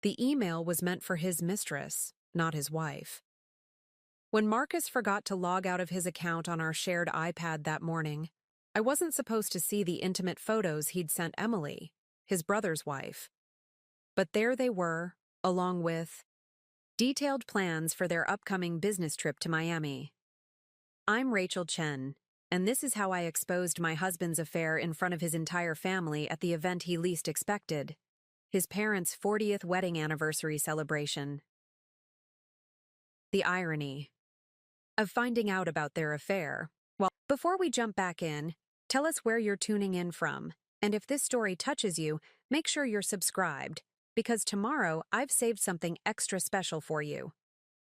The email was meant for his mistress, not his wife. When Marcus forgot to log out of his account on our shared iPad that morning, I wasn't supposed to see the intimate photos he'd sent Emily, his brother's wife. But there they were, along with detailed plans for their upcoming business trip to Miami. I'm Rachel Chen, and this is how I exposed my husband's affair in front of his entire family at the event he least expected, his parents' 40th wedding anniversary celebration. The irony of finding out about their affair. Well, before we jump back in, tell us where you're tuning in from, and if this story touches you, make sure you're subscribed, because tomorrow I've saved something extra special for you.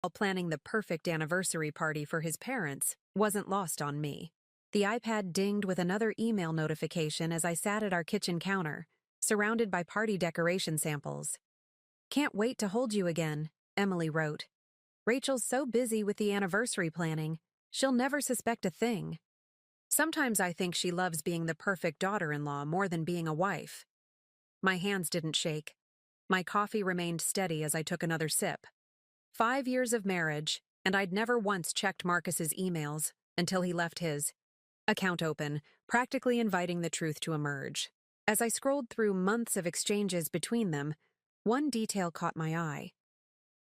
While planning the perfect anniversary party for his parents wasn't lost on me. The iPad dinged with another email notification as I sat at our kitchen counter, surrounded by party decoration samples. "Can't wait to hold you again," Emily wrote. "Rachel's so busy with the anniversary planning, she'll never suspect a thing. Sometimes I think she loves being the perfect daughter-in-law more than being a wife." My hands didn't shake. My coffee remained steady as I took another sip. 5 years of marriage, and I'd never once checked Marcus's emails until he left his account open, practically inviting the truth to emerge. As I scrolled through months of exchanges between them, one detail caught my eye.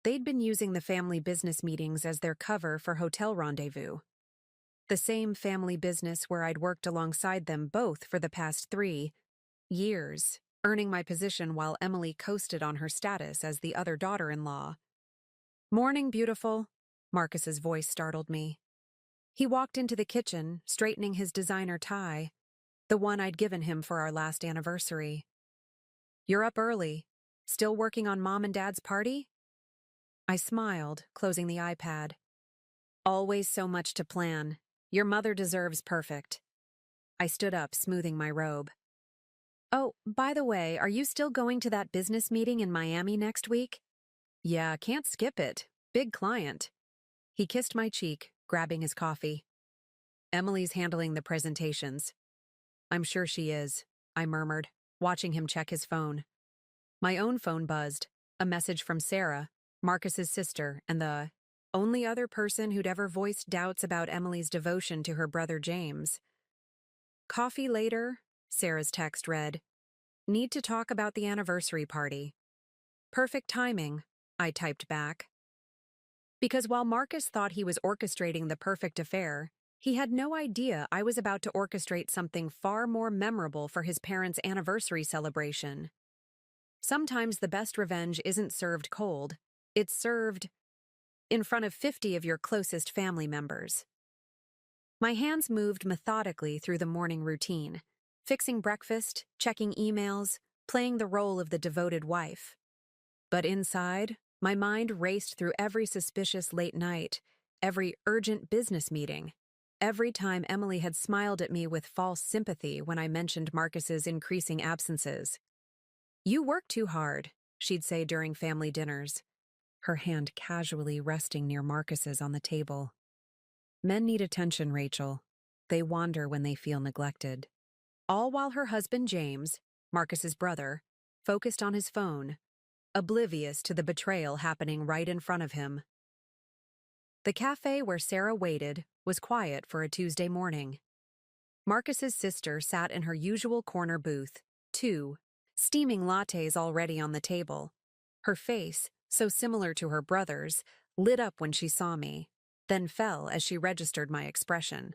They'd been using the family business meetings as their cover for Hotel Rendezvous. The same family business where I'd worked alongside them both for the past 3 years, earning my position while Emily coasted on her status as the other daughter-in-law. "Morning, beautiful," Marcus's voice startled me. He walked into the kitchen, straightening his designer tie, the one I'd given him for our last anniversary. "You're up early. Still working on Mom and Dad's party?" I smiled, closing the iPad. "Always so much to plan. Your mother deserves perfect." I stood up, smoothing my robe. "Oh, by the way, are you still going to that business meeting in Miami next week?" "Yeah, can't skip it. Big client." He kissed my cheek, grabbing his coffee. "Emily's handling the presentations." "I'm sure she is," I murmured, watching him check his phone. My own phone buzzed, a message from Sarah, Marcus's sister, and the only other person who'd ever voiced doubts about Emily's devotion to her brother James. "Coffee later," Sarah's text read. "Need to talk about the anniversary party." "Perfect timing," I typed back. Because while Marcus thought he was orchestrating the perfect affair, he had no idea I was about to orchestrate something far more memorable for his parents' anniversary celebration. Sometimes the best revenge isn't served cold, it's served in front of 50 of your closest family members. My hands moved methodically through the morning routine, fixing breakfast, checking emails, playing the role of the devoted wife. But inside, my mind raced through every suspicious late night, every urgent business meeting, every time Emily had smiled at me with false sympathy when I mentioned Marcus's increasing absences. "You work too hard," she'd say during family dinners, her hand casually resting near Marcus's on the table. "Men need attention, Rachel. They wander when they feel neglected." All while her husband James, Marcus's brother, focused on his phone, oblivious to the betrayal happening right in front of him. The cafe where Sarah waited was quiet for a Tuesday morning. Marcus's sister sat in her usual corner booth, 2 steaming lattes already on the table. Her face, so similar to her brother's, lit up when she saw me, then fell as she registered my expression.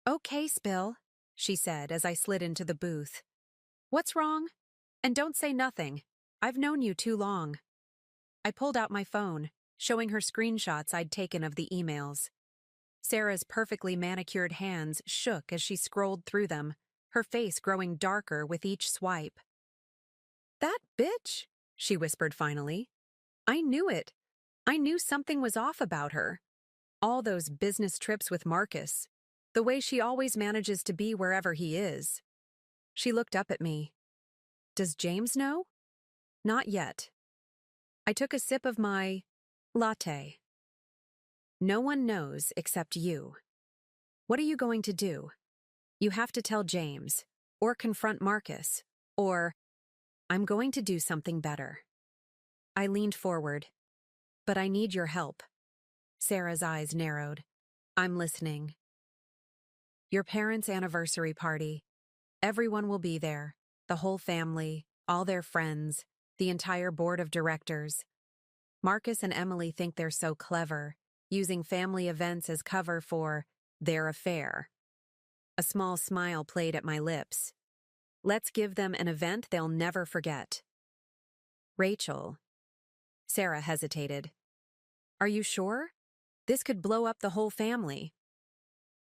"Okay, Spill," she said as I slid into the booth. "What's wrong? And don't say nothing. I've known you too long." I pulled out my phone, showing her screenshots I'd taken of the emails. Sarah's perfectly manicured hands shook as she scrolled through them, her face growing darker with each swipe. "That bitch," she whispered finally. "I knew it. I knew something was off about her. All those business trips with Marcus, the way she always manages to be wherever he is." She looked up at me. "Does James know?" "Not yet." I took a sip of my latte. "No one knows except you. What are you going to do? You have to tell James, or confront Marcus, or I'm going to do something better." I leaned forward. But I need your help. Sarah's eyes narrowed. I'm listening. Your parents' anniversary party. Everyone will be there. The whole family, all their friends, the entire board of directors. Marcus and Emily think they're so clever, using family events as cover for their affair. A small smile played at my lips. Let's give them an event they'll never forget. Rachel. Sarah hesitated. Are you sure? This could blow up the whole family.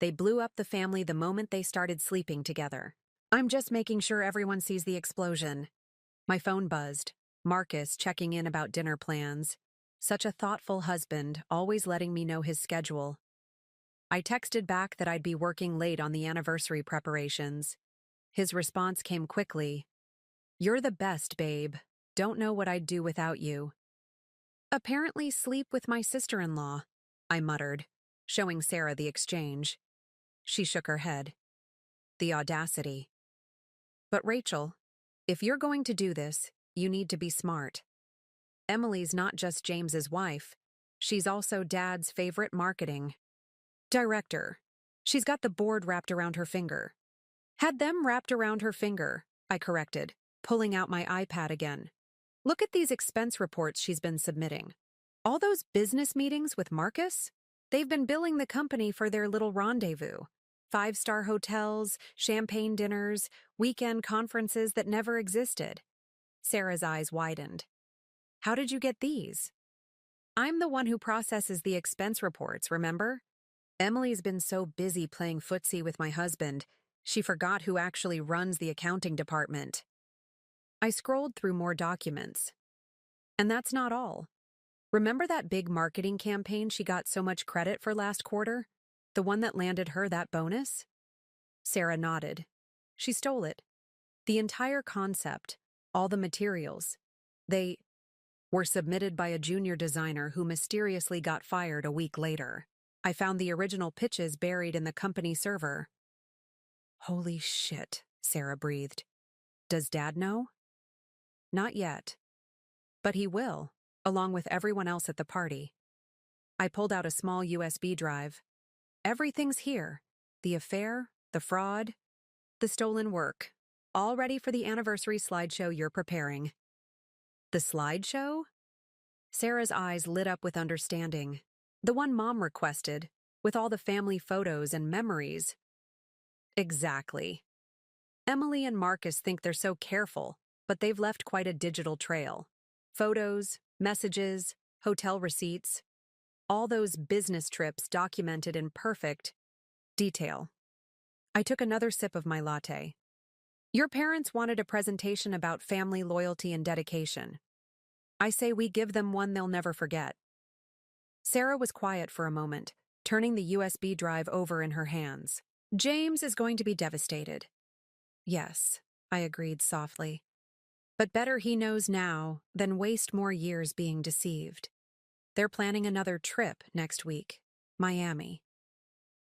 They blew up the family the moment they started sleeping together. I'm just making sure everyone sees the explosion. My phone buzzed. Marcus checking in about dinner plans. Such a thoughtful husband, always letting me know his schedule. I texted back that I'd be working late on the anniversary preparations. His response came quickly. You're the best, babe. Don't know what I'd do without you. Apparently sleep with my sister-in-law, I muttered, showing Sarah the exchange. She shook her head. The audacity. But Rachel, if you're going to do this, you need to be smart. Emily's not just James's wife. She's also Dad's favorite marketing director. She's got the board wrapped around her finger. Had them wrapped around her finger, I corrected, pulling out my iPad again. Look at these expense reports she's been submitting. All those business meetings with Marcus? They've been billing the company for their little rendezvous. 5-star hotels, champagne dinners, weekend conferences that never existed. Sarah's eyes widened. How did you get these? I'm the one who processes the expense reports, remember? Emily's been so busy playing footsie with my husband, she forgot who actually runs the accounting department. I scrolled through more documents. And that's not all. Remember that big marketing campaign she got so much credit for last quarter? The one that landed her that bonus? Sarah nodded. She stole it. The entire concept, all the materials. They were submitted by a junior designer who mysteriously got fired a week later. I found the original pitches buried in the company server. Holy shit, Sarah breathed. Does Dad know? Not yet. But he will, along with everyone else at the party. I pulled out a small USB drive. Everything's here. The affair, the fraud, the stolen work. All ready for the anniversary slideshow you're preparing. The slideshow? Sarah's eyes lit up with understanding. The one Mom requested, with all the family photos and memories. Exactly. Emily and Marcus think they're so careful, but they've left quite a digital trail. Photos, messages, hotel receipts. All those business trips documented in perfect detail. I took another sip of my latte. Your parents wanted a presentation about family loyalty and dedication. I say we give them one they'll never forget. Sarah was quiet for a moment, turning the USB drive over in her hands. James is going to be devastated. Yes, I agreed softly. But better he knows now than waste more years being deceived. They're planning another trip next week, Miami.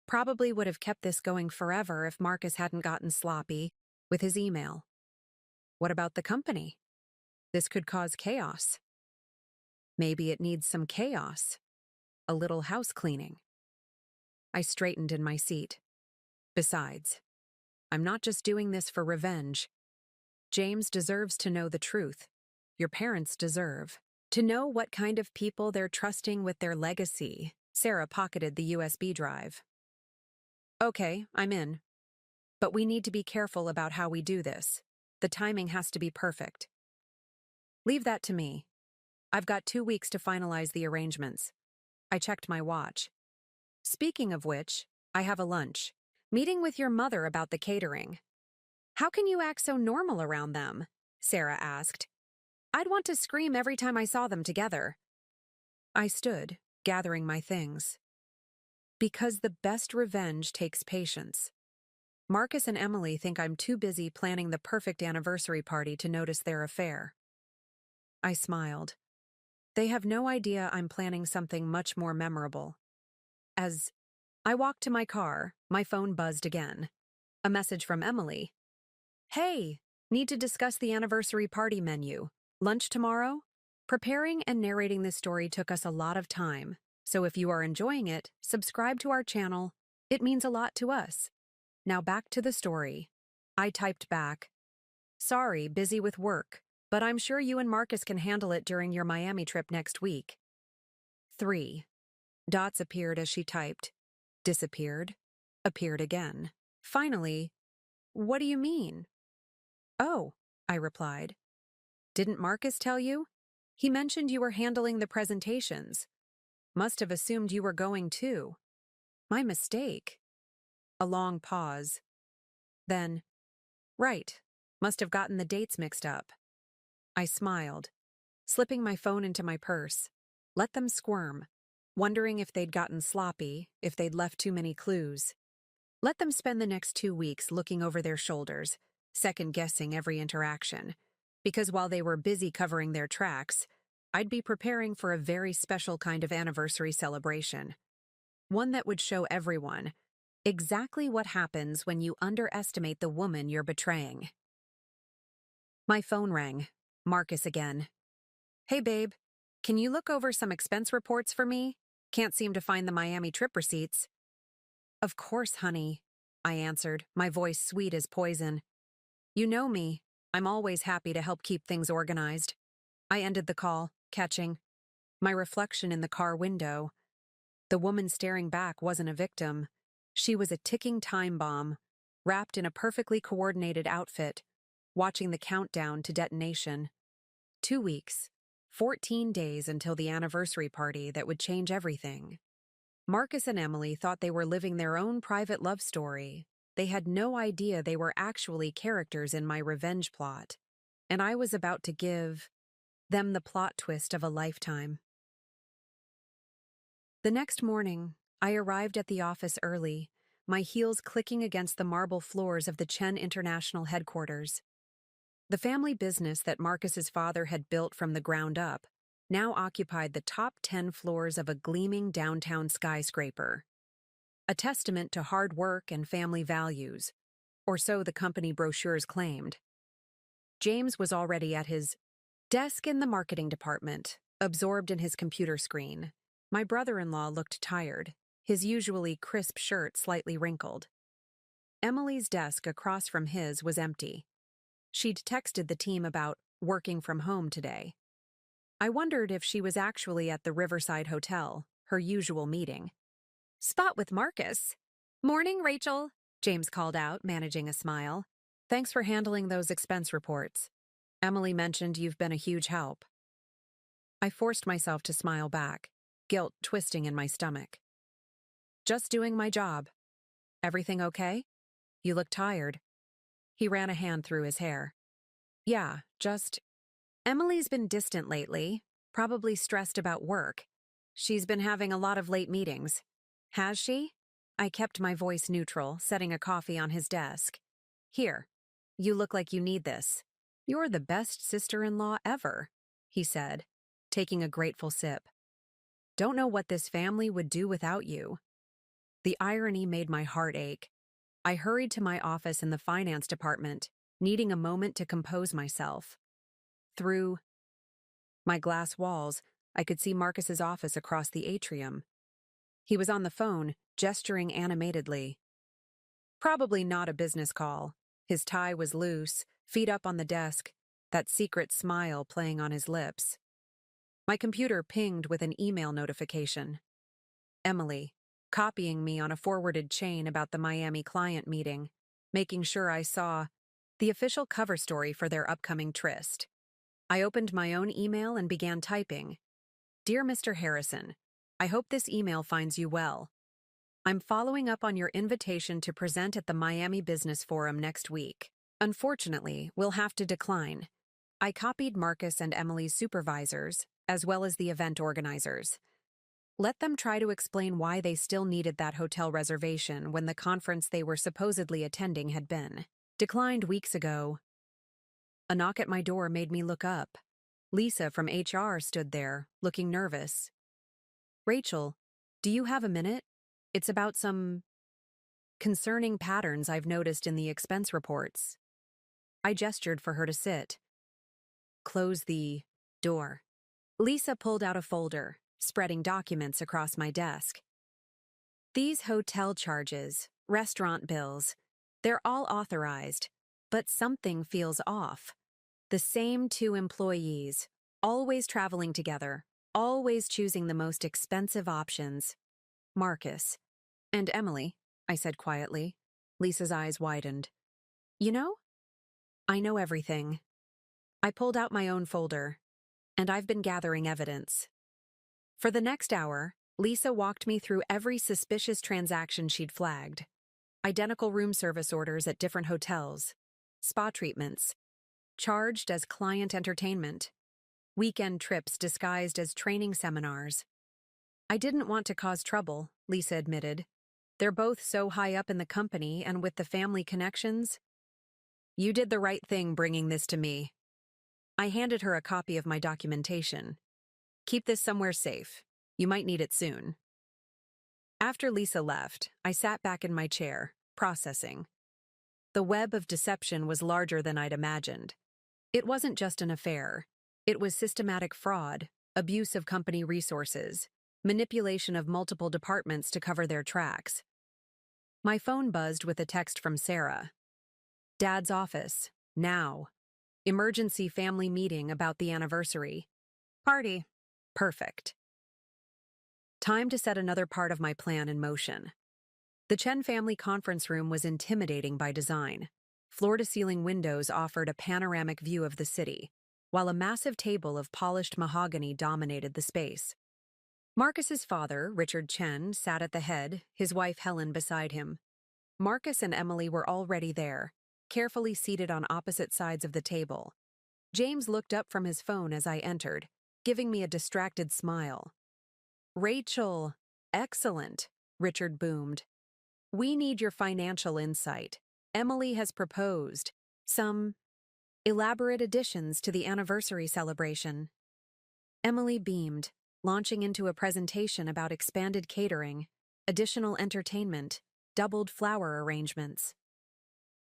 Probably would have kept this going forever if Marcus hadn't gotten sloppy with his email. What about the company? This could cause chaos. Maybe it needs some chaos. A little house cleaning. I straightened in my seat. Besides, I'm not just doing this for revenge. James deserves to know the truth. Your parents deserve to know what kind of people they're trusting with their legacy. Sarah pocketed the USB drive. Okay, I'm in. But we need to be careful about how we do this. The timing has to be perfect. Leave that to me. I've got 2 weeks to finalize the arrangements. I checked my watch. Speaking of which, I have a lunch. Meeting with your mother about the catering. How can you act so normal around them? Sarah asked. I'd want to scream every time I saw them together. I stood, gathering my things. Because the best revenge takes patience. Marcus and Emily think I'm too busy planning the perfect anniversary party to notice their affair. I smiled. They have no idea I'm planning something much more memorable. As I walked to my car, my phone buzzed again. A message from Emily. Hey, need to discuss the anniversary party menu. Lunch tomorrow? Preparing and narrating this story took us a lot of time, so if you are enjoying it, subscribe to our channel. It means a lot to us. Now back to the story. I typed back, "Sorry, busy with work, but I'm sure you and Marcus can handle it during your Miami trip next week." 3. Dots appeared as she typed, disappeared, appeared again. Finally, "What do you mean?" "Oh," I replied. "Didn't Marcus tell you? He mentioned you were handling the presentations. Must have assumed you were going too. My mistake." A long pause. Then, "Right. Must have gotten the dates mixed up." I smiled, slipping my phone into my purse. Let them squirm, wondering if they'd gotten sloppy, if they'd left too many clues. Let them spend the next 2 weeks looking over their shoulders, second-guessing every interaction. Because while they were busy covering their tracks, I'd be preparing for a very special kind of anniversary celebration. One that would show everyone exactly what happens when you underestimate the woman you're betraying. My phone rang. Marcus again. "Hey, babe. Can you look over some expense reports for me? Can't seem to find the Miami trip receipts." "Of course, honey," I answered, my voice sweet as poison. "You know me. I'm always happy to help keep things organized." I ended the call, catching my reflection in the car window. The woman staring back wasn't a victim. She was a ticking time bomb, wrapped in a perfectly coordinated outfit, watching the countdown to detonation. 2 weeks, 14 days until the anniversary party that would change everything. Marcus and Emily thought they were living their own private love story. They had no idea they were actually characters in my revenge plot, and I was about to give them the plot twist of a lifetime. The next morning, I arrived at the office early, my heels clicking against the marble floors of the Chen International headquarters. The family business that Marcus's father had built from the ground up now occupied the top 10 floors of a gleaming downtown skyscraper. A testament to hard work and family values, or so the company brochures claimed. James was already at his desk in the marketing department, absorbed in his computer screen. My brother-in-law looked tired, his usually crisp shirt slightly wrinkled. Emily's desk across from his was empty. She'd texted the team about working from home today. I wondered if she was actually at the Riverside Hotel, her usual meeting. "Spot with Marcus." "Morning, Rachel," James called out, managing a smile. "Thanks for handling those expense reports. Emily mentioned you've been a huge help." I forced myself to smile back, guilt twisting in my stomach. "Just doing my job. Everything okay? You look tired." He ran a hand through his hair. "Yeah, just..." "Emily's been distant lately, probably stressed about work. She's been having a lot of late meetings." "Has she?" I kept my voice neutral, setting a coffee on his desk. "Here, you look like you need this." "You're the best sister-in-law ever," he said, taking a grateful sip. "Don't know what this family would do without you." The irony made my heart ache. I hurried to my office in the finance department, needing a moment to compose myself. Through my glass walls, I could see Marcus's office across the atrium. He was on the phone, gesturing animatedly. Probably not a business call. His tie was loose, feet up on the desk, that secret smile playing on his lips. My computer pinged with an email notification. Emily, copying me on a forwarded chain about the Miami client meeting, making sure I saw the official cover story for their upcoming tryst. I opened my own email and began typing. "Dear Mr. Harrison, I hope this email finds you well. I'm following up on your invitation to present at the Miami Business Forum next week. Unfortunately, we'll have to decline." I copied Marcus and Emily's supervisors, as well as the event organizers. Let them try to explain why they still needed that hotel reservation when the conference they were supposedly attending had been declined weeks ago. A knock at my door made me look up. Lisa from HR stood there, looking nervous. "Rachel, do you have a minute? It's about some concerning patterns I've noticed in the expense reports." I gestured for her to sit. "Close the door," Lisa pulled out a folder, spreading documents across my desk. These hotel charges, restaurant bills, they're all authorized, but something feels off. The same two employees, always traveling together, always choosing the most expensive options. Marcus. And Emily, I said quietly. Lisa's eyes widened. You know? I know everything. I pulled out my own folder, and I've been gathering evidence. For the next hour, Lisa walked me through every suspicious transaction she'd flagged. Identical room service orders at different hotels, spa treatments, charged as client entertainment, weekend trips disguised as training seminars. I didn't want to cause trouble, Lisa admitted. They're both so high up in the company and with the family connections. You did the right thing bringing this to me. I handed her a copy of my documentation. Keep this somewhere safe. You might need it soon. After Lisa left, I sat back in my chair, processing. The web of deception was larger than I'd imagined. It wasn't just an affair. It was systematic fraud, abuse of company resources, manipulation of multiple departments to cover their tracks. My phone buzzed with a text from Sarah. Dad's office, now. Emergency family meeting about the anniversary. Party. Perfect. Time to set another part of my plan in motion. The Chen family conference room was intimidating by design. Floor-to-ceiling windows offered a panoramic view of the city, while a massive table of polished mahogany dominated the space. Marcus's father, Richard Chen, sat at the head, his wife Helen beside him. Marcus and Emily were already there, carefully seated on opposite sides of the table. James looked up from his phone as I entered, giving me a distracted smile. Rachel, excellent, Richard boomed. We need your financial insight. Emily has proposed some elaborate additions to the anniversary celebration. Emily beamed, launching into a presentation about expanded catering, additional entertainment, doubled flower arrangements.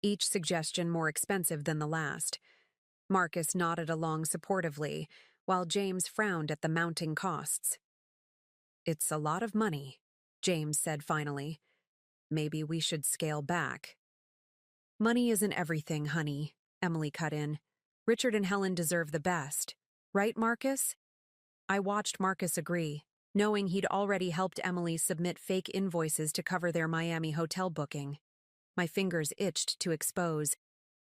Each suggestion more expensive than the last. Marcus nodded along supportively, while James frowned at the mounting costs. It's a lot of money, James said finally. Maybe we should scale back. Money isn't everything, honey, Emily cut in. Richard and Helen deserve the best. Right, Marcus? I watched Marcus agree, knowing he'd already helped Emily submit fake invoices to cover their Miami hotel booking. My fingers itched to expose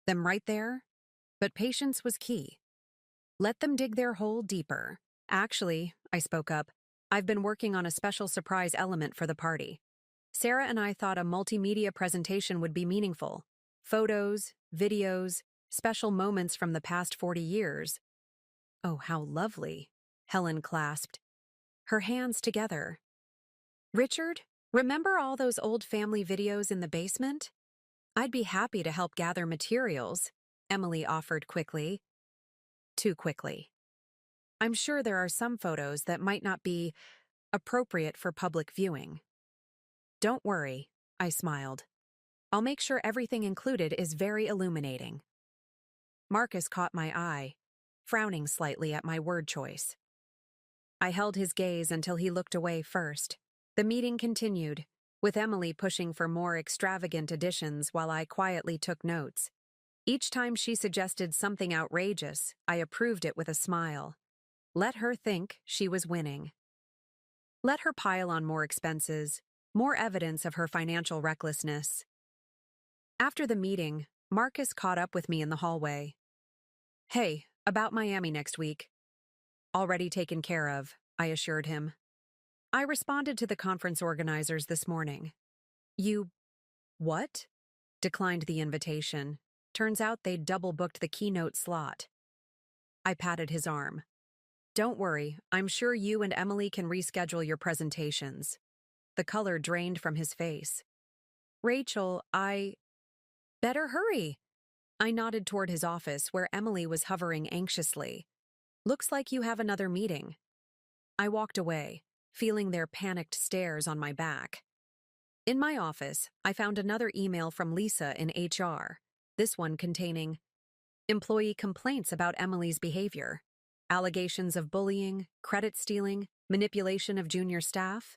them right there, but patience was key. Let them dig their hole deeper. Actually, I spoke up, I've been working on a special surprise element for the party. Sarah and I thought a multimedia presentation would be meaningful. Photos, videos, special moments from the past 40 years. Oh, how lovely, Helen clasped, her hands together. Richard, remember all those old family videos in the basement? I'd be happy to help gather materials, Emily offered quickly. Too quickly. I'm sure there are some photos that might not be appropriate for public viewing. Don't worry, I smiled. I'll make sure everything included is very illuminating. Marcus caught my eye, frowning slightly at my word choice. I held his gaze until he looked away first. The meeting continued, with Emily pushing for more extravagant additions while I quietly took notes. Each time she suggested something outrageous, I approved it with a smile. Let her think she was winning. Let her pile on more expenses, more evidence of her financial recklessness. After the meeting, Marcus caught up with me in the hallway. Hey, about Miami next week. Already taken care of, I assured him. I responded to the conference organizers this morning. You... what? Declined the invitation. Turns out they'd double-booked the keynote slot. I patted his arm. Don't worry, I'm sure you and Emily can reschedule your presentations. The color drained from his face. Rachel, Better hurry. I nodded toward his office where Emily was hovering anxiously. Looks like you have another meeting. I walked away, feeling their panicked stares on my back. In my office, I found another email from Lisa in HR, this one containing employee complaints about Emily's behavior. Allegations of bullying, credit stealing, manipulation of junior staff?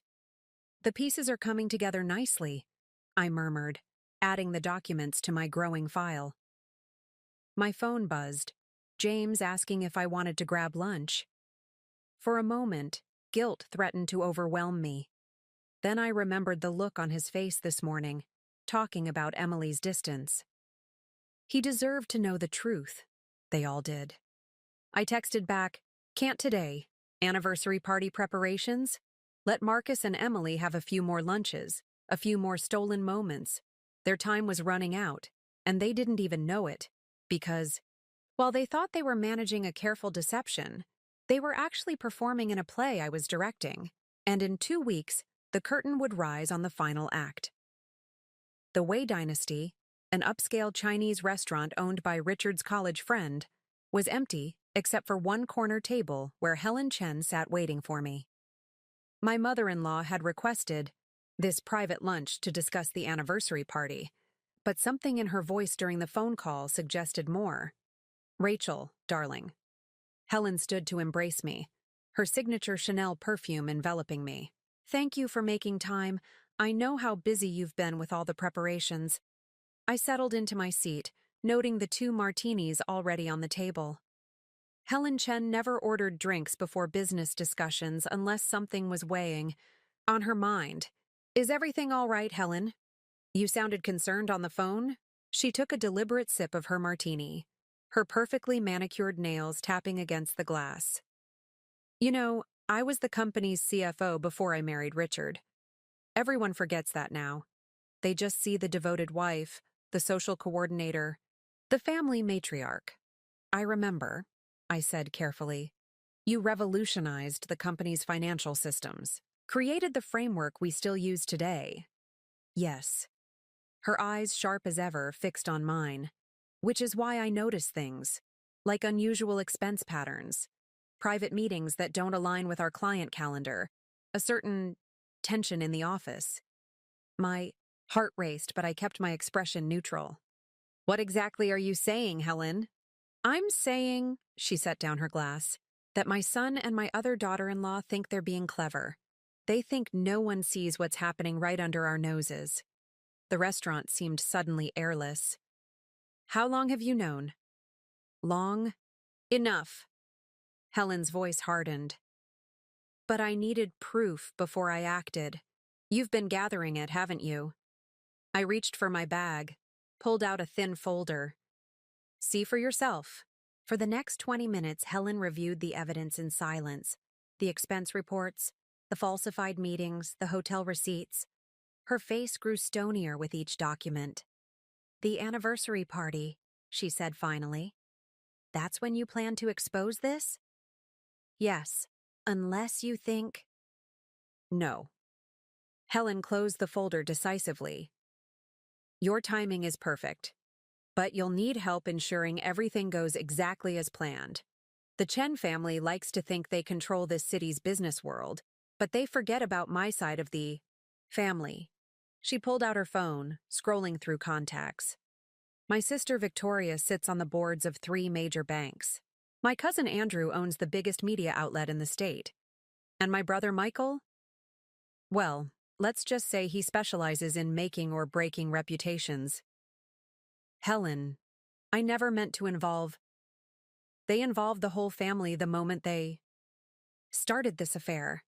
The pieces are coming together nicely, I murmured, adding the documents to my growing file. My phone buzzed, James asking if I wanted to grab lunch. For a moment, guilt threatened to overwhelm me. Then I remembered the look on his face this morning, talking about Emily's distance. He deserved to know the truth. They all did. I texted back, "Can't today. Anniversary party preparations? Let Marcus and Emily have a few more lunches, a few more stolen moments. Their time was running out, and they didn't even know it, because, while they thought they were managing a careful deception, they were actually performing in a play I was directing, and in 2 weeks, the curtain would rise on the final act." The Wei Dynasty, an upscale Chinese restaurant owned by Richard's college friend, was empty except for one corner table where Helen Chen sat waiting for me. My mother-in-law had requested this private lunch to discuss the anniversary party, but something in her voice during the phone call suggested more. "Rachel, darling." Helen stood to embrace me, her signature Chanel perfume enveloping me. "Thank you for making time. I know how busy you've been with all the preparations." I settled into my seat, noting the 2 martinis already on the table. Helen Chen never ordered drinks before business discussions unless something was weighing on her mind. "Is everything all right, Helen? You sounded concerned on the phone?" She took a deliberate sip of her martini, her perfectly manicured nails tapping against the glass. "You know, I was the company's CFO before I married Richard. Everyone forgets that now. They just see the devoted wife, the social coordinator, the family matriarch. I remember," I said carefully, "you revolutionized the company's financial systems, created the framework we still use today." "Yes." Her eyes sharp as ever fixed on mine, which is why I notice things, like unusual expense patterns, private meetings that don't align with our client calendar, a certain tension in the office. My heart raced, but I kept my expression neutral. "What exactly are you saying, Helen?" "I'm saying," she set down her glass, "that my son and my other daughter-in-law think they're being clever. They think no one sees what's happening right under our noses." The restaurant seemed suddenly airless. "How long have you known?" "Long? Enough." Helen's voice hardened. "But I needed proof before I acted. You've been gathering it, haven't you?" I reached for my bag, pulled out a thin folder. "See for yourself." For the next 20 minutes, Helen reviewed the evidence in silence. The expense reports, the falsified meetings, the hotel receipts. Her face grew stonier with each document. "The anniversary party," she said finally. "That's when you plan to expose this?" "Yes, unless you think—" "No." Helen closed the folder decisively. "Your timing is perfect, but you'll need help ensuring everything goes exactly as planned. The Chen family likes to think they control this city's business world, but they forget about my side of the family." She pulled out her phone, scrolling through contacts. "My sister Victoria sits on the boards of 3 major banks. My cousin Andrew owns the biggest media outlet in the state. And my brother Michael? Well, let's just say he specializes in making or breaking reputations." "Helen, I never meant to involve—" "They involved the whole family the moment they started this affair."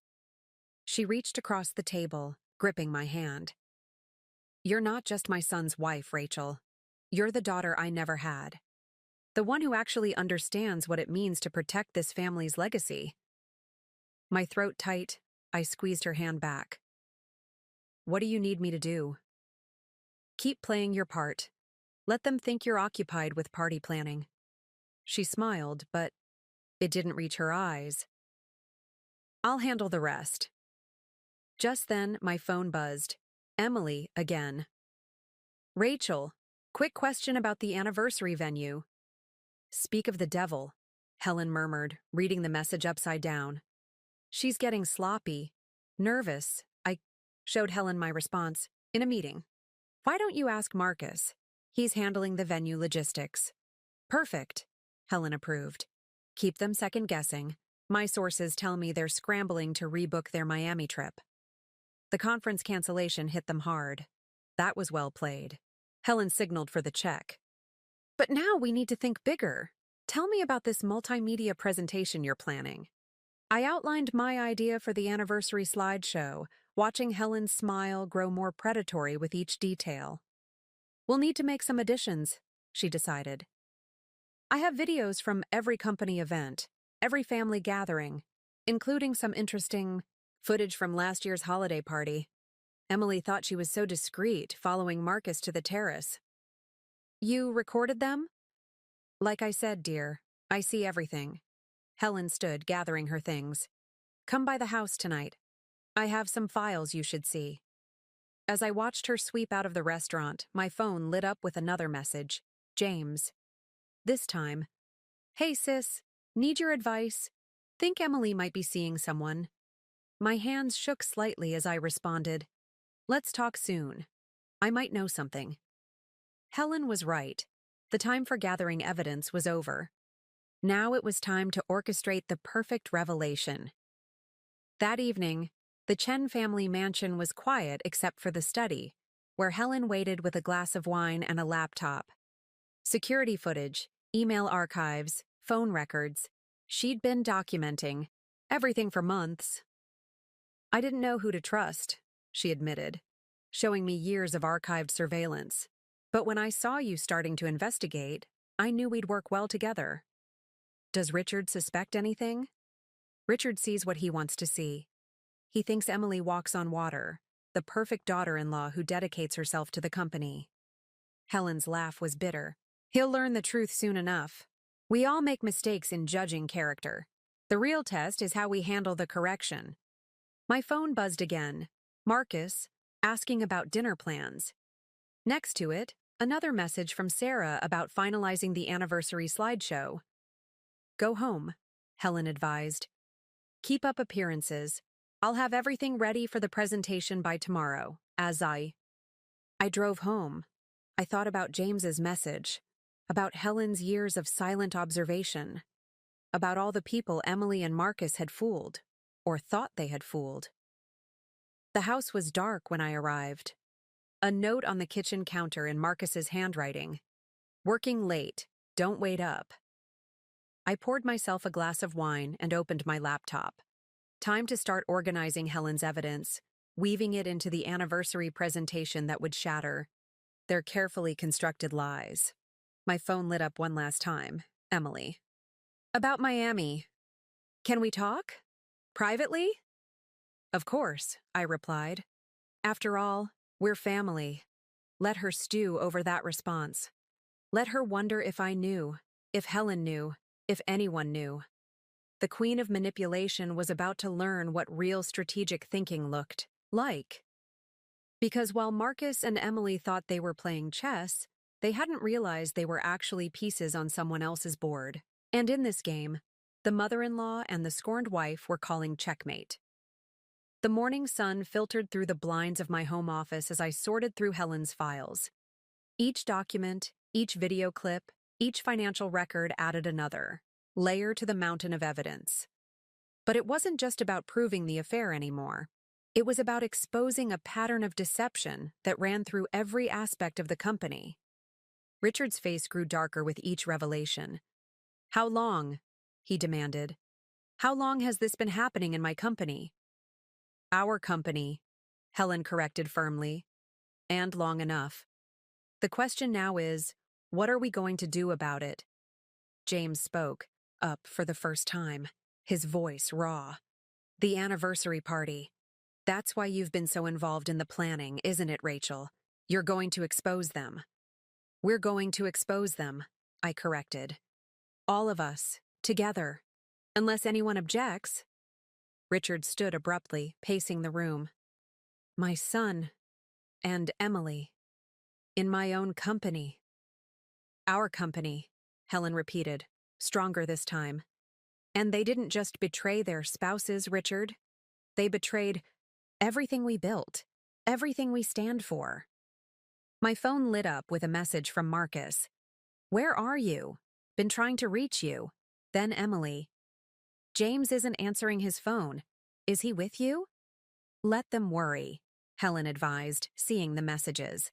She reached across the table, gripping my hand. "You're not just my son's wife, Rachel. You're the daughter I never had. The one who actually understands what it means to protect this family's legacy." My throat tight, I squeezed her hand back. "What do you need me to do?" "Keep playing your part. Let them think you're occupied with party planning." She smiled, but it didn't reach her eyes. "I'll handle the rest." Just then, my phone buzzed. Emily again. "Rachel, quick question about the anniversary venue." "Speak of the devil," Helen murmured, reading the message upside down. "She's getting sloppy. Nervous." I showed Helen my response. "In a meeting. Why don't you ask Marcus? He's handling the venue logistics." "Perfect," Helen approved. Keep them second guessing. My sources tell me they're scrambling to rebook their Miami trip. The conference cancellation hit them hard. That was well played. Helen signaled for the check. But now we need to think bigger. Tell me about this multimedia presentation you're planning. I outlined my idea for the anniversary slideshow, watching Helen's smile grow more predatory with each detail. We'll need to make some additions, she decided. I have videos from every company event, every family gathering, including some interesting footage from last year's holiday party. Emily thought she was so discreet, following Marcus to the terrace. You recorded them? Like I said, dear, I see everything. Helen stood, gathering her things. Come by the house tonight. I have some files you should see. As I watched her sweep out of the restaurant, my phone lit up with another message. James. This time, hey sis, need your advice. Think Emily might be seeing someone. My hands shook slightly as I responded, let's talk soon. I might know something. Helen was right. The time for gathering evidence was over. Now it was time to orchestrate the perfect revelation. That evening, the Chen family mansion was quiet except for the study, where Helen waited with a glass of wine and a laptop. Security footage, email archives, phone records. She'd been documenting everything for months. I didn't know who to trust, she admitted, showing me years of archived surveillance. But when I saw you starting to investigate, I knew we'd work well together. Does Richard suspect anything? Richard sees what he wants to see. He thinks Emily walks on water, the perfect daughter-in-law who dedicates herself to the company. Helen's laugh was bitter. He'll learn the truth soon enough. We all make mistakes in judging character. The real test is how we handle the correction. My phone buzzed again. Marcus, asking about dinner plans. Next to it, another message from Sarah about finalizing the anniversary slideshow. Go home, Helen advised. Keep up appearances. I'll have everything ready for the presentation by tomorrow, as I drove home. I thought about James's message, about Helen's years of silent observation, about all the people Emily and Marcus had fooled, or thought they had fooled. The house was dark when I arrived. A note on the kitchen counter in Marcus's handwriting. Working late, don't wait up. I poured myself a glass of wine and opened my laptop. Time to start organizing Helen's evidence, weaving it into the anniversary presentation that would shatter their carefully constructed lies. My phone lit up one last time. Emily. About Miami. Can we talk? Privately? Of course, I replied. After all, we're family. Let her stew over that response. Let her wonder if I knew, if Helen knew, if anyone knew. The queen of manipulation was about to learn what real strategic thinking looked like. Because while Marcus and Emily thought they were playing chess, they hadn't realized they were actually pieces on someone else's board. And in this game, the mother-in-law and the scorned wife were calling checkmate. The morning sun filtered through the blinds of my home office as I sorted through Helen's files. Each document, each video clip, each financial record added another layer to the mountain of evidence. But it wasn't just about proving the affair anymore. It was about exposing a pattern of deception that ran through every aspect of the company. Richard's face grew darker with each revelation. How long? He demanded. How long has this been happening in my company? Our company, Helen corrected firmly. And long enough. The question now is, what are we going to do about it? James spoke, up for the first time, his voice raw. The anniversary party. That's why you've been so involved in the planning, isn't it, Rachel? You're going to expose them. We're going to expose them, I corrected. All of us, together. Unless anyone objects. Richard stood abruptly, pacing the room. My son. And Emily. In my own company. Our company, Helen repeated, stronger this time. And they didn't just betray their spouses, Richard. They betrayed everything we built, everything we stand for. My phone lit up with a message from Marcus. Where are you? Been trying to reach you. Then Emily. James isn't answering his phone. Is he with you? Let them worry, Helen advised, seeing the messages.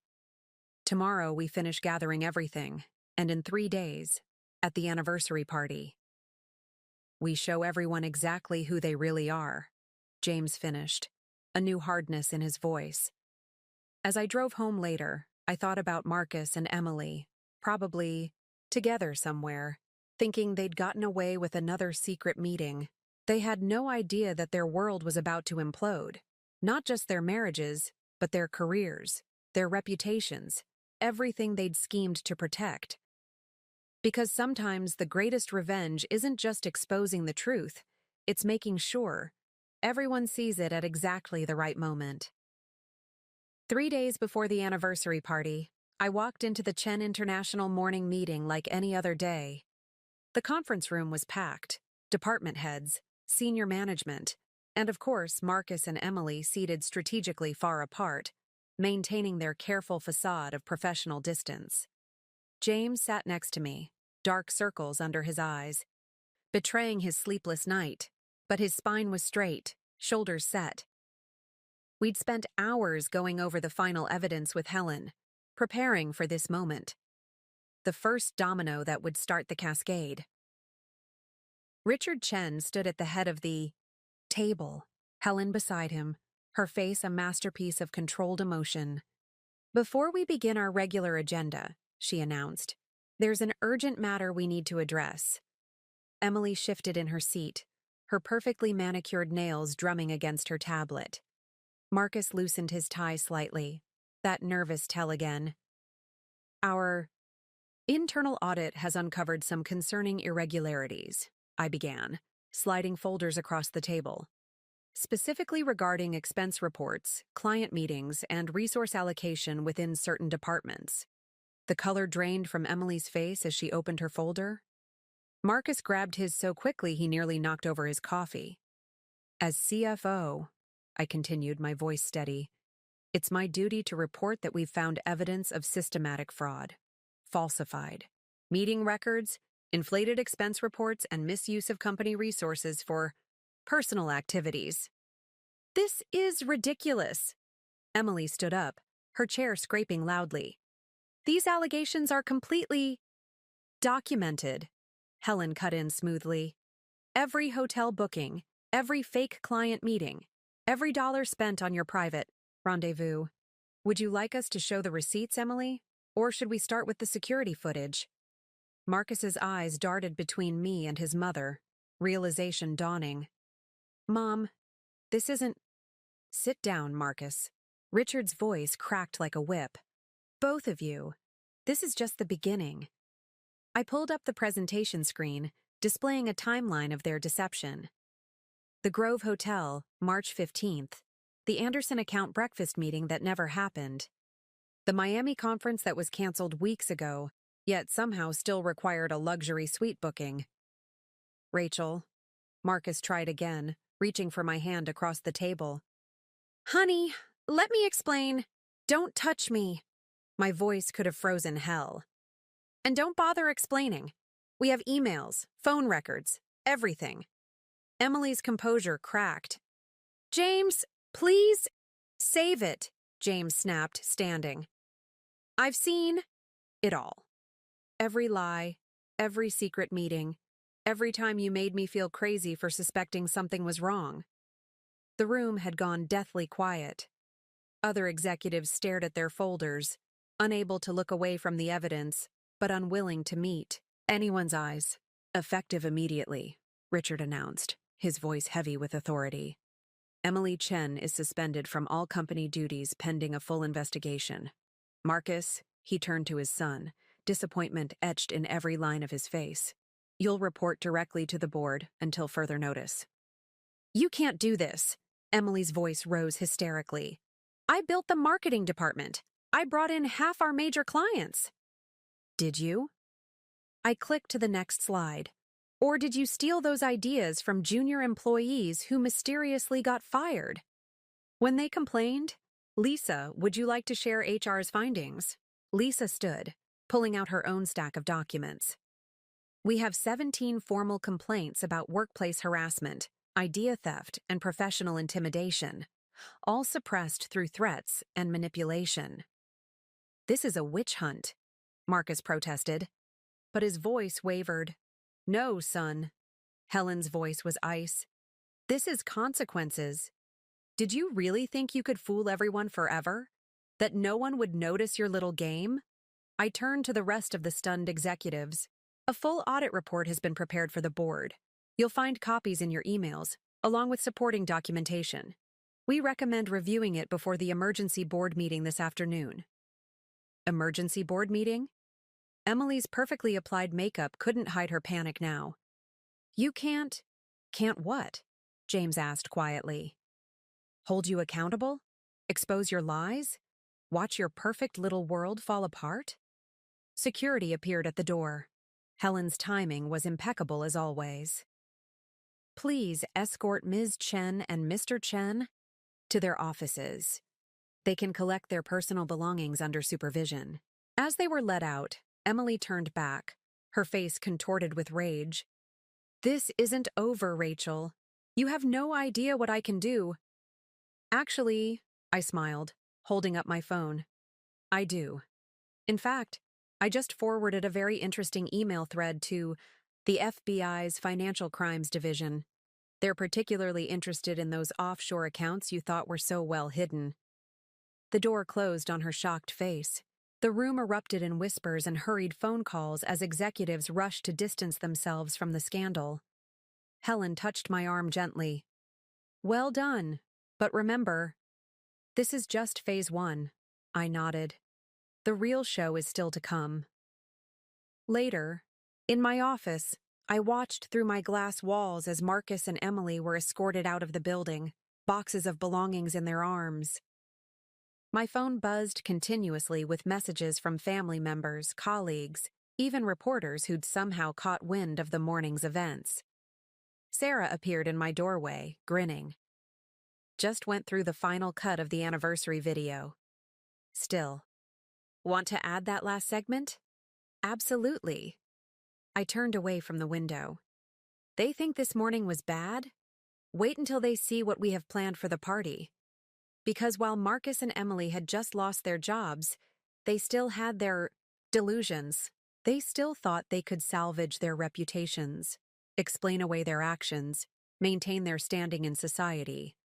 Tomorrow we finish gathering everything, and in 3 days, at the anniversary party, we show everyone exactly who they really are, James finished, a new hardness in his voice. As I drove home later, I thought about Marcus and Emily, probably together somewhere, thinking they'd gotten away with another secret meeting. They had no idea that their world was about to implode. Not just their marriages, but their careers, their reputations, everything they'd schemed to protect. Because sometimes the greatest revenge isn't just exposing the truth, it's making sure everyone sees it at exactly the right moment. 3 days before the anniversary party, I walked into the Chen International morning meeting like any other day. The conference room was packed, department heads, senior management, and of course Marcus and Emily seated strategically far apart, maintaining their careful facade of professional distance. James sat next to me, dark circles under his eyes, betraying his sleepless night, but his spine was straight, shoulders set. We'd spent hours going over the final evidence with Helen, preparing for this moment. The first domino that would start the cascade. Richard Chen stood at the head of the table, Helen beside him, her face a masterpiece of controlled emotion. Before we begin our regular agenda, she announced, there's an urgent matter we need to address. Emily shifted in her seat, her perfectly manicured nails drumming against her tablet. Marcus loosened his tie slightly, that nervous tell again. Our internal audit has uncovered some concerning irregularities, I began, sliding folders across the table. Specifically regarding expense reports, client meetings, and resource allocation within certain departments. The color drained from Emily's face as she opened her folder. Marcus grabbed his so quickly he nearly knocked over his coffee. As CFO, I continued, my voice steady, it's my duty to report that we've found evidence of systematic fraud, falsified meeting records, inflated expense reports, and misuse of company resources for personal activities. This is ridiculous. Emily stood up, her chair scraping loudly. These allegations are completely documented, Helen cut in smoothly. Every hotel booking, every fake client meeting, every dollar spent on your private rendezvous. Would you like us to show the receipts, Emily? Or should we start with the security footage? Marcus's eyes darted between me and his mother, realization dawning. Mom, this isn't... Sit down, Marcus. Richard's voice cracked like a whip. Both of you. This is just the beginning. I pulled up the presentation screen, displaying a timeline of their deception. The Grove Hotel, March 15th. The Anderson account breakfast meeting that never happened. The Miami conference that was canceled weeks ago, yet somehow still required a luxury suite booking. Rachel. Marcus tried again, reaching for my hand across the table. Honey, let me explain. Don't touch me. My voice could have frozen hell. And don't bother explaining. We have emails, phone records, everything. Emily's composure cracked. James, please save it, James snapped, standing. I've seen it all. Every lie, every secret meeting, every time you made me feel crazy for suspecting something was wrong. The room had gone deathly quiet. Other executives stared at their folders, unable to look away from the evidence, but unwilling to meet anyone's eyes. Effective immediately, Richard announced, his voice heavy with authority. Emily Chen is suspended from all company duties pending a full investigation. Marcus, he turned to his son, disappointment etched in every line of his face. You'll report directly to the board until further notice. You can't do this. Emily's voice rose hysterically. I built the marketing department. I brought in half our major clients. Did you? I clicked to the next slide. Or did you steal those ideas from junior employees who mysteriously got fired? When they complained, Lisa, would you like to share HR's findings? Lisa stood, pulling out her own stack of documents. We have 17 formal complaints about workplace harassment, idea theft, and professional intimidation, all suppressed through threats and manipulation. This is a witch hunt, Marcus protested, but his voice wavered. No, son. Helen's voice was ice. This is consequences. Did you really think you could fool everyone forever? That no one would notice your little game? I turned to the rest of the stunned executives. A full audit report has been prepared for the board. You'll find copies in your emails, along with supporting documentation. We recommend reviewing it before the emergency board meeting this afternoon. Emergency board meeting? Emily's perfectly applied makeup couldn't hide her panic now. You can't what? James asked quietly. Hold you accountable? Expose your lies? Watch your perfect little world fall apart? Security appeared at the door. Helen's timing was impeccable as always. Please escort Ms. Chen and Mr. Chen to their offices. They can collect their personal belongings under supervision. As they were let out, Emily turned back, her face contorted with rage. This isn't over, Rachel. You have no idea what I can do. Actually, I smiled, holding up my phone. I do. In fact, I just forwarded a very interesting email thread to the FBI's Financial Crimes Division. They're particularly interested in those offshore accounts you thought were so well hidden. The door closed on her shocked face. The room erupted in whispers and hurried phone calls as executives rushed to distance themselves from the scandal. Helen touched my arm gently. Well done, but remember, this is just phase 1. I nodded. The real show is still to come. Later, in my office, I watched through my glass walls as Marcus and Emily were escorted out of the building, boxes of belongings in their arms. My phone buzzed continuously with messages from family members, colleagues, even reporters who'd somehow caught wind of the morning's events. Sarah appeared in my doorway, grinning. Just went through the final cut of the anniversary video. Still. Want to add that last segment? Absolutely. I turned away from the window. They think this morning was bad? Wait until they see what we have planned for the party. Because while Marcus and Emily had just lost their jobs, they still had their delusions. They still thought they could salvage their reputations, explain away their actions, maintain their standing in society.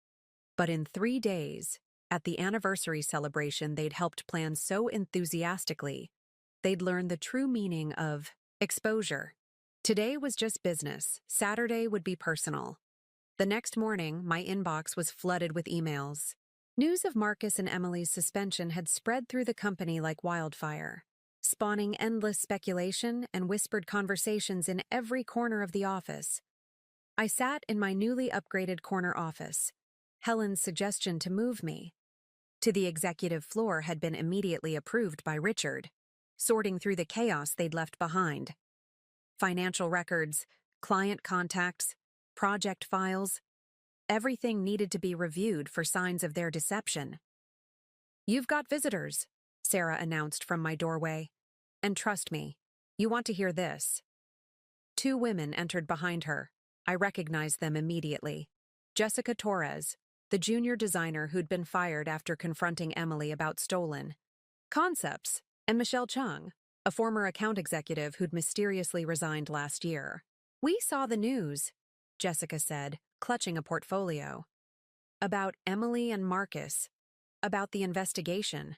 But in 3 days, at the anniversary celebration they'd helped plan so enthusiastically, they'd learned the true meaning of exposure. Today was just business. Saturday would be personal. The next morning, my inbox was flooded with emails. News of Marcus and Emily's suspension had spread through the company like wildfire, spawning endless speculation and whispered conversations in every corner of the office. I sat in my newly upgraded corner office. Helen's suggestion to move me to the executive floor had been immediately approved by Richard, sorting through the chaos they'd left behind. Financial records, client contacts, project files, everything needed to be reviewed for signs of their deception. You've got visitors, Sarah announced from my doorway. And trust me, you want to hear this. 2 women entered behind her. I recognized them immediately. Jessica Torres, the junior designer who'd been fired after confronting Emily about stolen concepts, and Michelle Chung, a former account executive who'd mysteriously resigned last year. We saw the news, Jessica said, clutching a portfolio. About Emily and Marcus. About the investigation.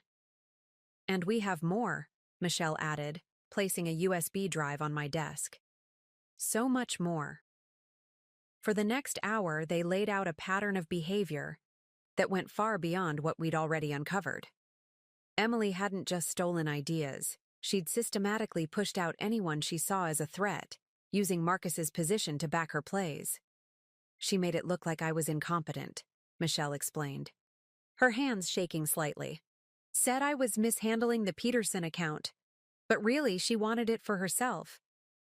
And we have more, Michelle added, placing a USB drive on my desk. So much more. For the next hour, they laid out a pattern of behavior that went far beyond what we'd already uncovered. Emily hadn't just stolen ideas. She'd systematically pushed out anyone she saw as a threat, using Marcus's position to back her plays. She made it look like I was incompetent, Michelle explained, her hands shaking slightly. Said I was mishandling the Peterson account, but really she wanted it for herself.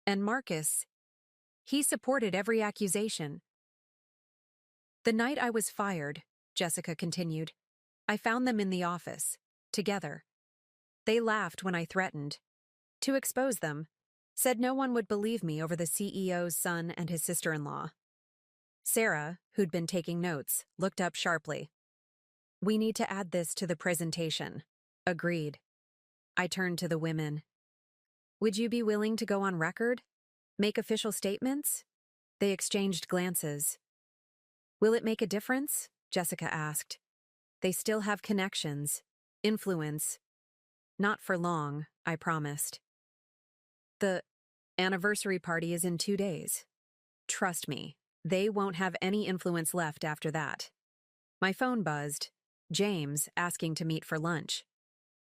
And Marcus, he supported every accusation. The night I was fired, Jessica continued, I found them in the office, together. They laughed when I threatened to expose them, Said no one would believe me over the CEO's son and his sister-in-law. Sarah, who'd been taking notes, looked up sharply. We need to add this to the presentation. Agreed. I turned to the women. Would you be willing to go on record? Make official statements? They exchanged glances. Will it make a difference? Jessica asked. They still have connections, influence. Not for long, I promised. The anniversary party is in 2 days. Trust me, they won't have any influence left after that. My phone buzzed. James asking to meet for lunch.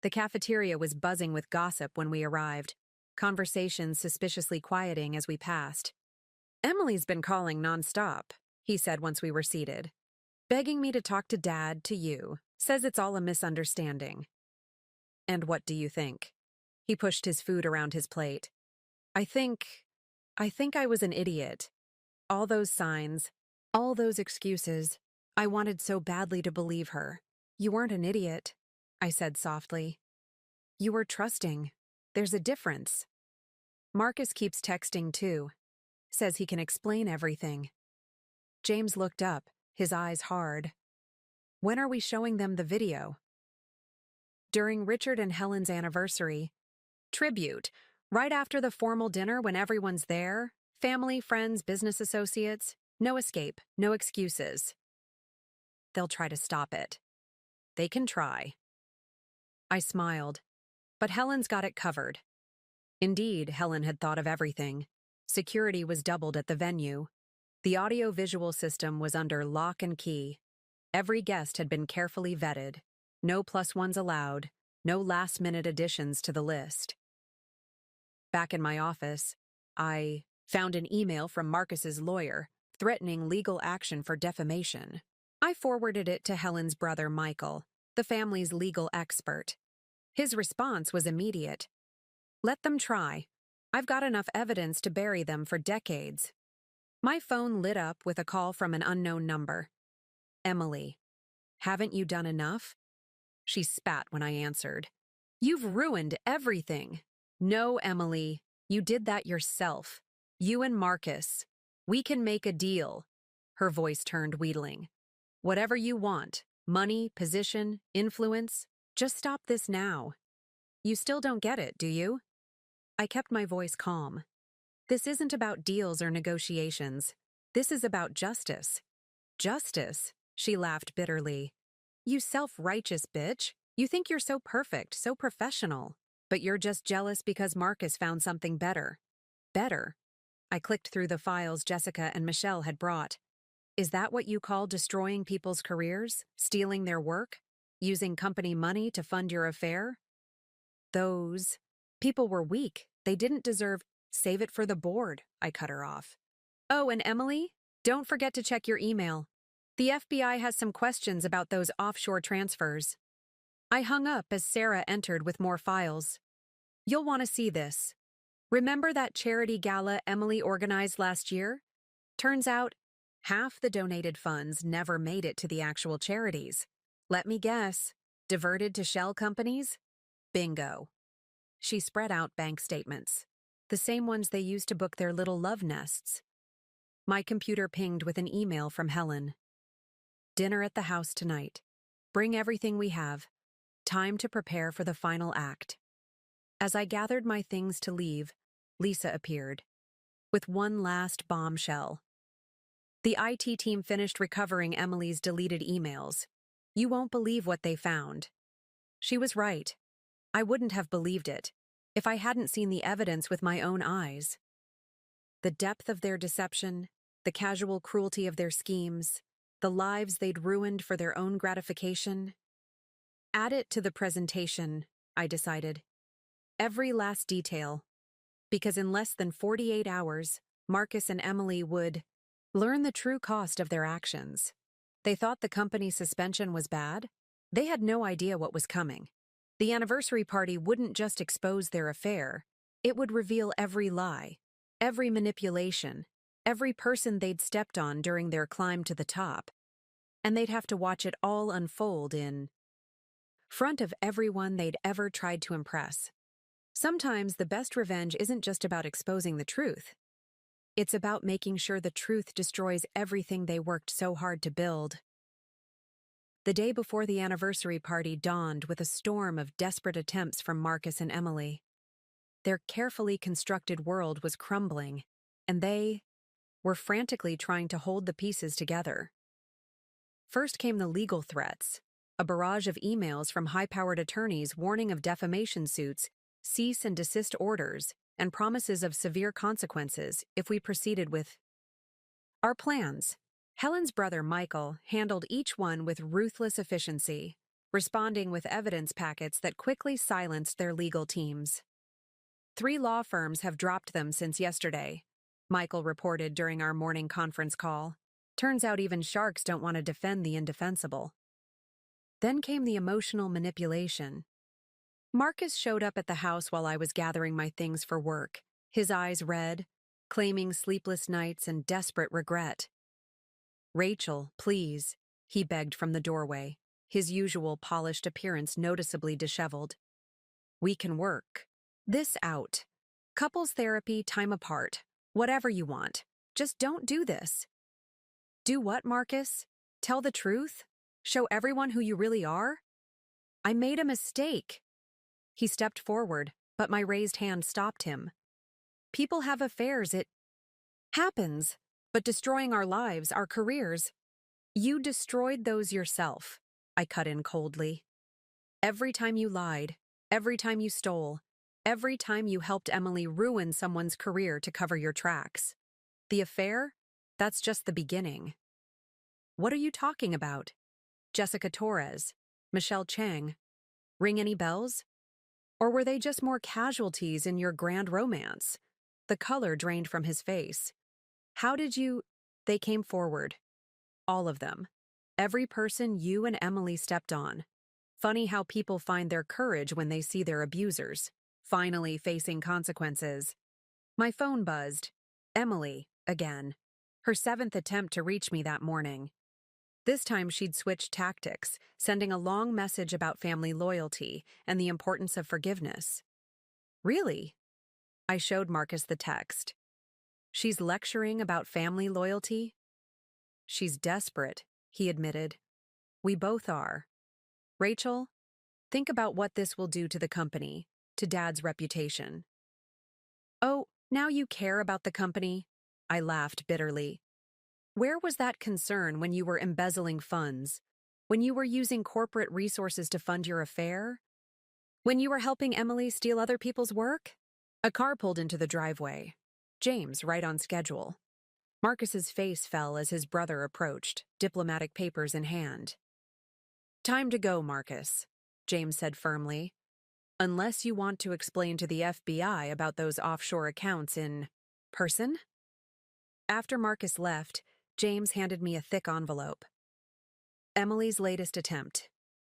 The cafeteria was buzzing with gossip when we arrived, conversations suspiciously quieting as we passed. Emily's been calling nonstop, he said once we were seated. Begging me to talk to Dad, to you. Says it's all a misunderstanding. And what do you think? He pushed his food around his plate. I think I was an idiot. All those signs, all those excuses. I wanted so badly to believe her. You weren't an idiot, I said softly. You were trusting. There's a difference. Marcus keeps texting too. Says he can explain everything. James looked up, his eyes hard. When are we showing them the video? During Richard and Helen's anniversary. Tribute. Right after the formal dinner when everyone's there. Family, friends, business associates. No escape, no excuses. They'll try to stop it. They can try. I smiled. But Helen's got it covered. Indeed, Helen had thought of everything. Security was doubled at the venue. The audio-visual system was under lock and key. Every guest had been carefully vetted. No +1s allowed. No last-minute additions to the list. Back in my office, I found an email from Marcus's lawyer threatening legal action for defamation. I forwarded it to Helen's brother Michael, the family's legal expert. His response was immediate. Let them try. I've got enough evidence to bury them for decades. My phone lit up with a call from an unknown number. Emily. Haven't you done enough? She spat when I answered. You've ruined everything. No, Emily, you did that yourself. You and Marcus. We can make a deal. Her voice turned wheedling. Whatever you want, money, position, influence, just stop this now. You still don't get it, do you? I kept my voice calm. This isn't about deals or negotiations. This is about justice. Justice, she laughed bitterly. You self-righteous bitch. You think you're so perfect, so professional. But you're just jealous because Marcus found something better. Better. I clicked through the files Jessica and Michelle had brought. Is that what you call destroying people's careers? Stealing their work? Using company money to fund your affair? Those people were weak. They didn't deserve. Save it for the board, I cut her off. Oh, and Emily, don't forget to check your email. The FBI has some questions about those offshore transfers. I hung up as Sarah entered with more files. You'll want to see this. Remember that charity gala Emily organized last year? Turns out, half the donated funds never made it to the actual charities. Let me guess, diverted to shell companies? Bingo. She spread out bank statements, the same ones they used to book their little love nests. My computer pinged with an email from Helen. Dinner at the house tonight. Bring everything we have. Time to prepare for the final act. As I gathered my things to leave, Lisa appeared, with one last bombshell. The IT team finished recovering Emily's deleted emails. You won't believe what they found. She was right. I wouldn't have believed it if I hadn't seen the evidence with my own eyes. The depth of their deception, the casual cruelty of their schemes, the lives they'd ruined for their own gratification. Add it to the presentation, I decided. Every last detail. Because in less than 48 hours, Marcus and Emily would learn the true cost of their actions. They thought the company's suspension was bad. They had no idea what was coming. The anniversary party wouldn't just expose their affair. It would reveal every lie, every manipulation, every person they'd stepped on during their climb to the top. And they'd have to watch it all unfold in front of everyone they'd ever tried to impress. Sometimes the best revenge isn't just about exposing the truth. It's about making sure the truth destroys everything they worked so hard to build. The day before the anniversary party dawned with a storm of desperate attempts from Marcus and Emily. Their carefully constructed world was crumbling, and they were frantically trying to hold the pieces together. First came the legal threats, a barrage of emails from high-powered attorneys warning of defamation suits, cease and desist orders, and promises of severe consequences if we proceeded with our plans. Helen's brother Michael handled each one with ruthless efficiency, responding with evidence packets that quickly silenced their legal teams. 3 law firms have dropped them since yesterday, Michael reported during our morning conference call. Turns out even sharks don't want to defend the indefensible. Then came the emotional manipulation. Marcus showed up at the house while I was gathering my things for work, his eyes red, claiming sleepless nights and desperate regret. "Rachel, please," he begged from the doorway, his usual polished appearance noticeably disheveled. "We can work this out. Couples therapy, time apart, whatever you want. Just don't do this." "Do what, Marcus? Tell the truth? Show everyone who you really are?" "I made a mistake." He stepped forward, but my raised hand stopped him. "People have affairs, it happens, but destroying our lives, our careers, you destroyed those yourself," I cut in coldly. "Every time you lied, every time you stole, every time you helped Emily ruin someone's career to cover your tracks. The affair? That's just the beginning." "What are you talking about? Jessica Torres, Michelle Chang. Ring any bells? Or were they just more casualties in your grand romance?" The color drained from his face. "How did you—" They came forward. All of them. Every person you and Emily stepped on. Funny how people find their courage when they see their abusers finally facing consequences. My phone buzzed. Emily, again. Her 7th attempt to reach me that morning. This time she'd switched tactics, sending a long message about family loyalty and the importance of forgiveness. "Really?" I showed Marcus the text. "She's lecturing about family loyalty?" "She's desperate," he admitted. "We both are. Rachel, think about what this will do to the company, to Dad's reputation." "Oh, now you care about the company?" I laughed bitterly. "Where was that concern when you were embezzling funds? When you were using corporate resources to fund your affair? When you were helping Emily steal other people's work?" A car pulled into the driveway. James, right on schedule. Marcus's face fell as his brother approached, diplomatic papers in hand. "Time to go, Marcus," James said firmly. "Unless you want to explain to the FBI about those offshore accounts in person?" After Marcus left, James handed me a thick envelope. Emily's latest attempt.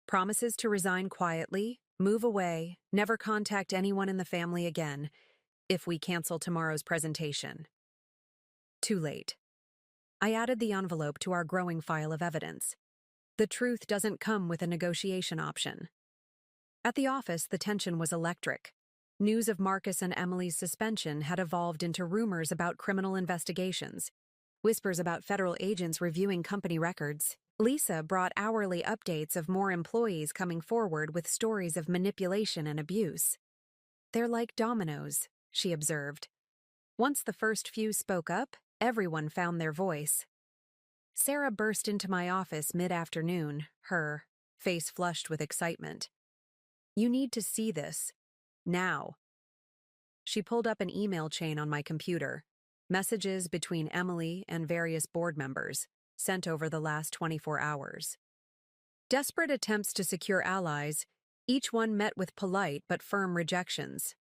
Promises to resign quietly, move away, never contact anyone in the family again, if we cancel tomorrow's presentation. Too late. I added the envelope to our growing file of evidence. The truth doesn't come with a negotiation option. At the office, the tension was electric. News of Marcus and Emily's suspension had evolved into rumors about criminal investigations, whispers about federal agents reviewing company records. Lisa brought hourly updates of more employees coming forward with stories of manipulation and abuse. "They're like dominoes," she observed. Once the first few spoke up, everyone found their voice. Sarah burst into my office mid-afternoon, her face flushed with excitement. "You need to see this. Now." She pulled up an email chain on my computer, messages between Emily and various board members, sent over the last 24 hours. Desperate attempts to secure allies, each one met with polite but firm rejections.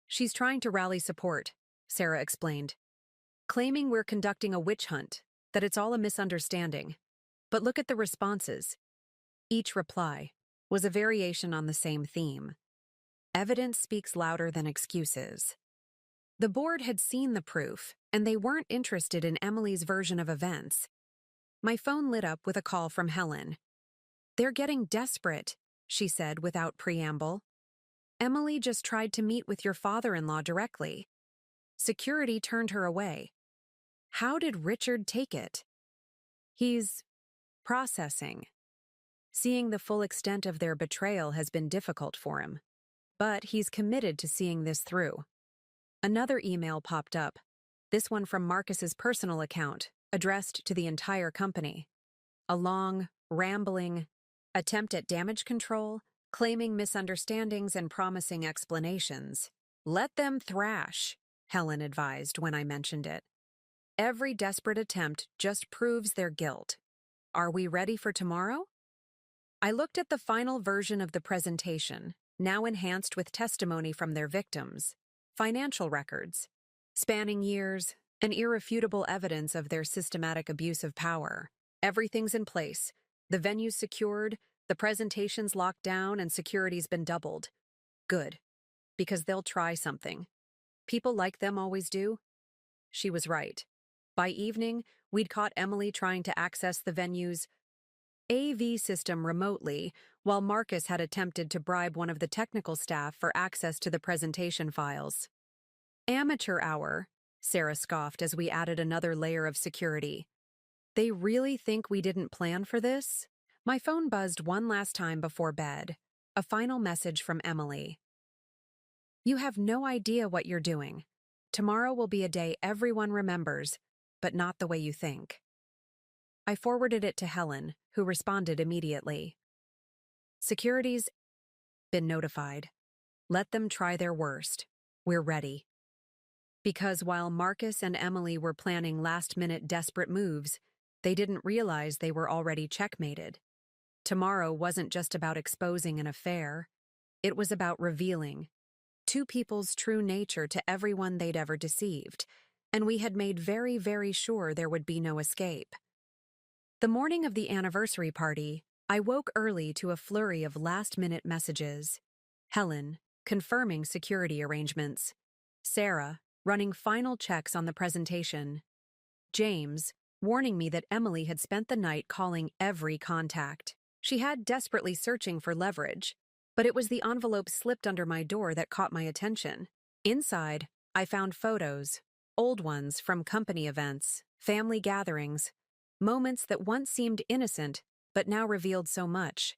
"She's trying to rally support," Sarah explained, "claiming we're conducting a witch hunt, that it's all a misunderstanding. But look at the responses." Each reply was a variation on the same theme. Evidence speaks louder than excuses. The board had seen the proof, and they weren't interested in Emily's version of events. My phone lit up with a call from Helen. "They're getting desperate," she said without preamble. Emily just tried to meet with your father-in-law directly. Security turned her away. How did Richard take it? He's processing. Seeing the full extent of their betrayal has been difficult for him. But he's committed to seeing this through. Another email popped up, this one from Marcus's personal account, addressed to the entire company. A long, rambling attempt at damage control, claiming misunderstandings and promising explanations. Let them thrash, Helen advised when I mentioned it. Every desperate attempt just proves their guilt. Are we ready for tomorrow? I looked at the final version of the presentation, now enhanced with testimony from their victims, financial records, spanning years, and irrefutable evidence of their systematic abuse of power. Everything's in place. The venue's secured, the presentation's locked down, and security's been doubled. Good. Because they'll try something. People like them always do. She was right. By evening, we'd caught Emily trying to access the venue's AV system remotely, while Marcus had attempted to bribe one of the technical staff for access to the presentation files. Amateur hour, Sarah scoffed as we added another layer of security. They really think we didn't plan for this? My phone buzzed one last time before bed. A final message from Emily. You have no idea what you're doing. Tomorrow will be a day everyone remembers, but not the way you think. I forwarded it to Helen, who responded immediately. Security's been notified. Let them try their worst. We're ready. Because while Marcus and Emily were planning last-minute desperate moves, they didn't realize they were already checkmated. Tomorrow wasn't just about exposing an affair. It was about revealing two people's true nature to everyone they'd ever deceived, and we had made very, very sure there would be no escape. The morning of the anniversary party, I woke early to a flurry of last-minute messages. Helen, confirming security arrangements. Sarah, running final checks on the presentation. James, warning me that Emily had spent the night calling every contact. She had desperately searching for leverage, but it was the envelope slipped under my door that caught my attention. Inside, I found photos, old ones from company events, family gatherings, moments that once seemed innocent but now revealed so much.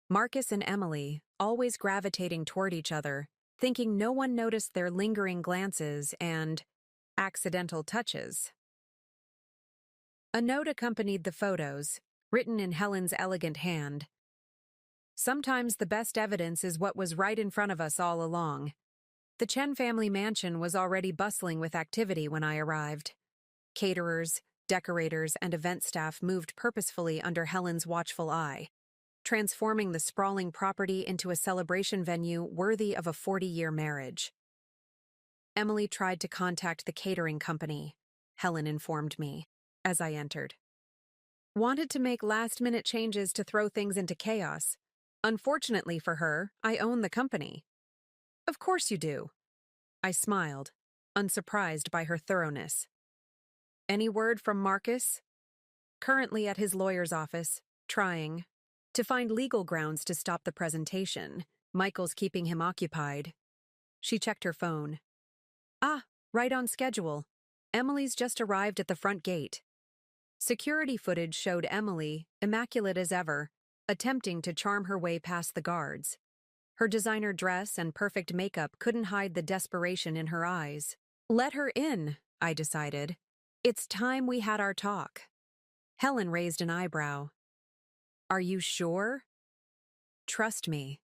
Marcus and Emily, always gravitating toward each other, thinking no one noticed their lingering glances and accidental touches. A note accompanied the photos, written in Helen's elegant hand. Sometimes the best evidence is what was right in front of us all along. The Chen family mansion was already bustling with activity when I arrived. Caterers, decorators, and event staff moved purposefully under Helen's watchful eye, transforming the sprawling property into a celebration venue worthy of a 40-year marriage. Emily tried to contact the catering company, Helen informed me, as I entered. Wanted to make last-minute changes to throw things into chaos. Unfortunately for her, I own the company. Of course you do. I smiled, unsurprised by her thoroughness. Any word from Marcus? Currently at his lawyer's office, trying to find legal grounds to stop the presentation. Michael's keeping him occupied. She checked her phone. Ah, right on schedule. Emily's just arrived at the front gate. Security footage showed Emily, immaculate as ever, attempting to charm her way past the guards. Her designer dress and perfect makeup couldn't hide the desperation in her eyes. Let her in, I decided. It's time we had our talk. Helen raised an eyebrow. Are you sure? Trust me.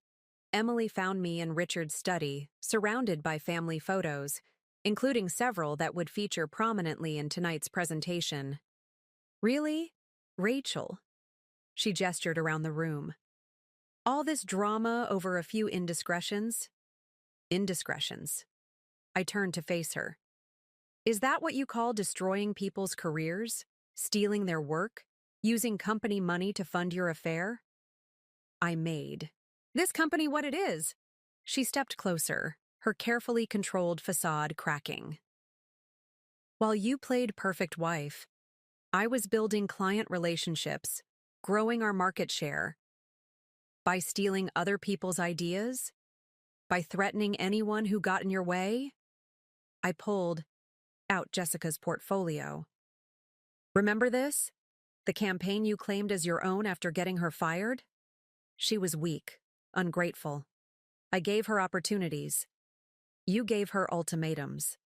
Emily found me in Richard's study, surrounded by family photos, including several that would feature prominently in tonight's presentation. Really? Rachel? She gestured around the room. All this drama over a few indiscretions? Indiscretions. I turned to face her. Is that what you call destroying people's careers? Stealing their work? Using company money to fund your affair? I made this company what it is. She stepped closer, her carefully controlled facade cracking. While you played perfect wife, I was building client relationships, growing our market share. By stealing other people's ideas? By threatening anyone who got in your way? I pulled out Jessica's portfolio. Remember this? The campaign you claimed as your own after getting her fired? She was weak, ungrateful. I gave her opportunities. You gave her ultimatums.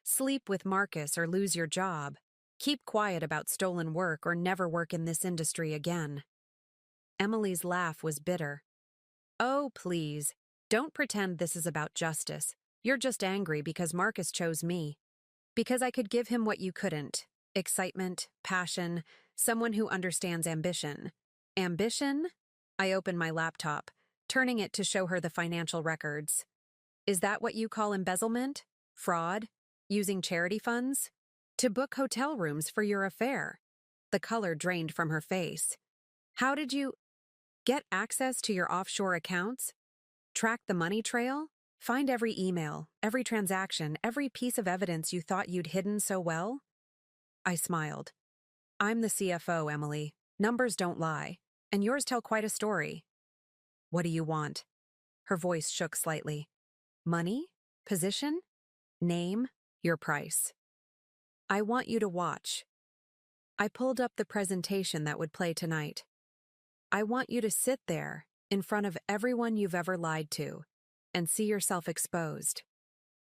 Sleep with Marcus or lose your job. Keep quiet about stolen work or never work in this industry again. Emily's laugh was bitter. Oh, please, don't pretend this is about justice. You're just angry because Marcus chose me. Because I could give him what you couldn't. Excitement, passion, someone who understands ambition. Ambition? I opened my laptop, turning it to show her the financial records. Is that what you call embezzlement? Fraud? Using charity funds? To book hotel rooms for your affair? The color drained from her face. How did you get access to your offshore accounts? Track the money trail? Find every email, every transaction, every piece of evidence you thought you'd hidden so well? I smiled. I'm the CFO, Emily. Numbers don't lie, and yours tell quite a story. What do you want? Her voice shook slightly. Money? Position? Name? Your price. I want you to watch. I pulled up the presentation that would play tonight. I want you to sit there, in front of everyone you've ever lied to, and see yourself exposed.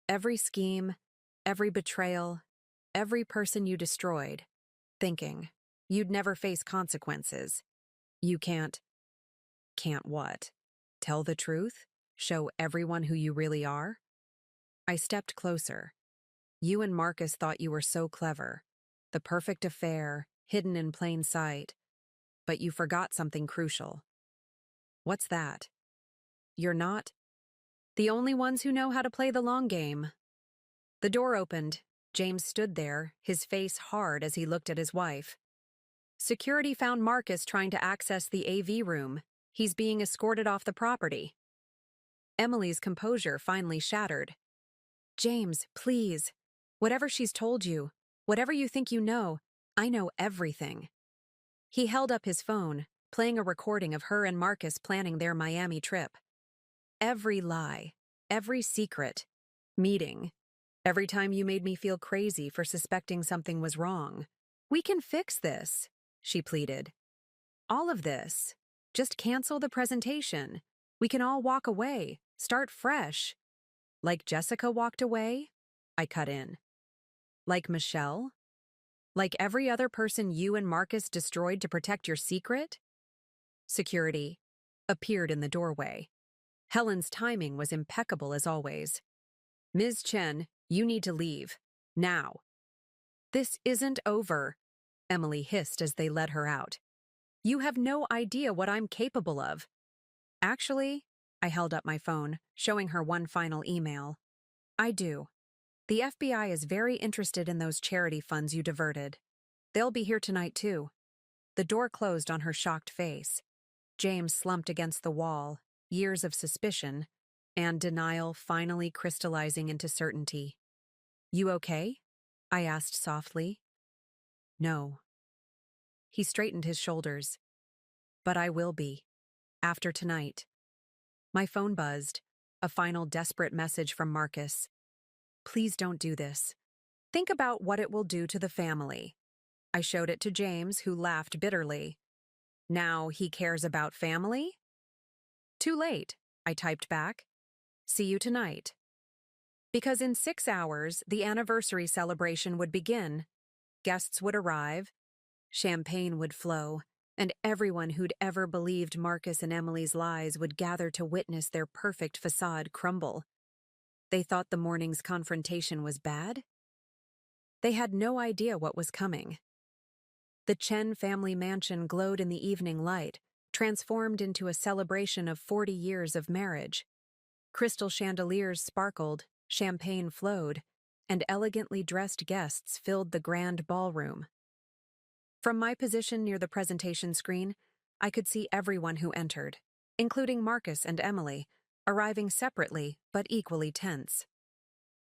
Every scheme, every betrayal, every person you destroyed, thinking you'd never face consequences. You can't. Can't what? Tell the truth? Show everyone who you really are? I stepped closer. You and Marcus thought you were so clever. The perfect affair, hidden in plain sight. But you forgot something crucial. What's that? You're not the only ones who know how to play the long game. The door opened. James stood there, his face hard as he looked at his wife. Security found Marcus trying to access the AV room. He's being escorted off the property. Emily's composure finally shattered. James, please. Whatever she's told you, whatever you think you know, I know everything. He held up his phone, playing a recording of her and Marcus planning their Miami trip. Every lie, every secret, meeting, every time you made me feel crazy for suspecting something was wrong. We can fix this, she pleaded. All of this. Just cancel the presentation. We can all walk away, start fresh. Like Jessica walked away? I cut in. Like Michelle? Like every other person you and Marcus destroyed to protect your secret? Security appeared in the doorway. Helen's timing was impeccable as always. Ms. Chen, you need to leave. Now. This isn't over, Emily hissed as they led her out. You have no idea what I'm capable of. Actually, I held up my phone, showing her one final email. I do. The FBI is very interested in those charity funds you diverted. They'll be here tonight, too. The door closed on her shocked face. James slumped against the wall, years of suspicion and denial finally crystallizing into certainty. You okay? I asked softly. No. He straightened his shoulders. But I will be. After tonight. My phone buzzed. A final desperate message from Marcus. Please don't do this. Think about what it will do to the family. I showed it to James, who laughed bitterly. Now he cares about family? Too late, I typed back. See you tonight. Because in 6 hours, the anniversary celebration would begin. Guests would arrive, champagne would flow, and everyone who'd ever believed Marcus and Emily's lies would gather to witness their perfect facade crumble. They thought the morning's confrontation was bad? They had no idea what was coming. The Chen family mansion glowed in the evening light, transformed into a celebration of 40 years of marriage. Crystal chandeliers sparkled, champagne flowed, and elegantly dressed guests filled the grand ballroom. From my position near the presentation screen, I could see everyone who entered, including Marcus and Emily, arriving separately but equally tense.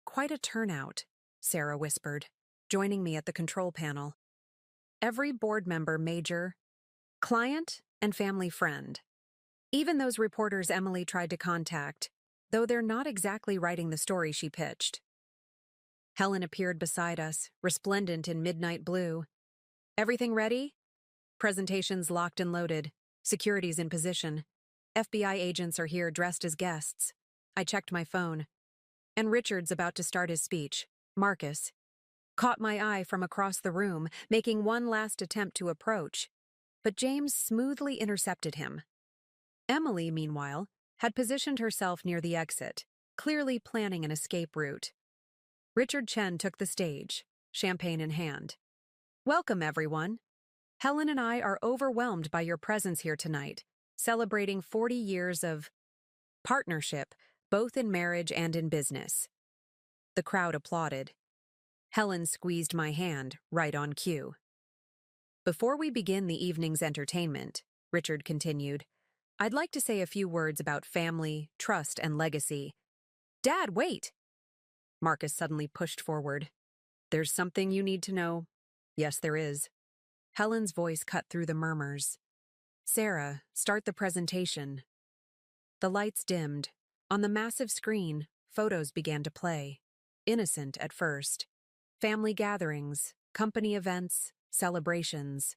Quite a turnout, Sarah whispered, joining me at the control panel. Every board member major, client, and family friend. Even those reporters Emily tried to contact, though they're not exactly writing the story she pitched. Helen appeared beside us, resplendent in midnight blue. Everything ready? Presentations locked and loaded. Security's in position. FBI agents are here dressed as guests. I checked my phone. And Richard's about to start his speech. Marcus caught my eye from across the room, making one last attempt to approach. But James smoothly intercepted him. Emily, meanwhile, had positioned herself near the exit, clearly planning an escape route. Richard Chen took the stage, champagne in hand. Welcome, everyone. Helen and I are overwhelmed by your presence here tonight, celebrating 40 years of partnership, both in marriage and in business. The crowd applauded. Helen squeezed my hand, right on cue. Before we begin the evening's entertainment, Richard continued, I'd like to say a few words about family, trust, and legacy. Dad, wait! Marcus suddenly pushed forward. There's something you need to know. Yes, there is. Helen's voice cut through the murmurs. Sarah, start the presentation. The lights dimmed. On the massive screen, photos began to play. Innocent at first. Family gatherings, company events, celebrations.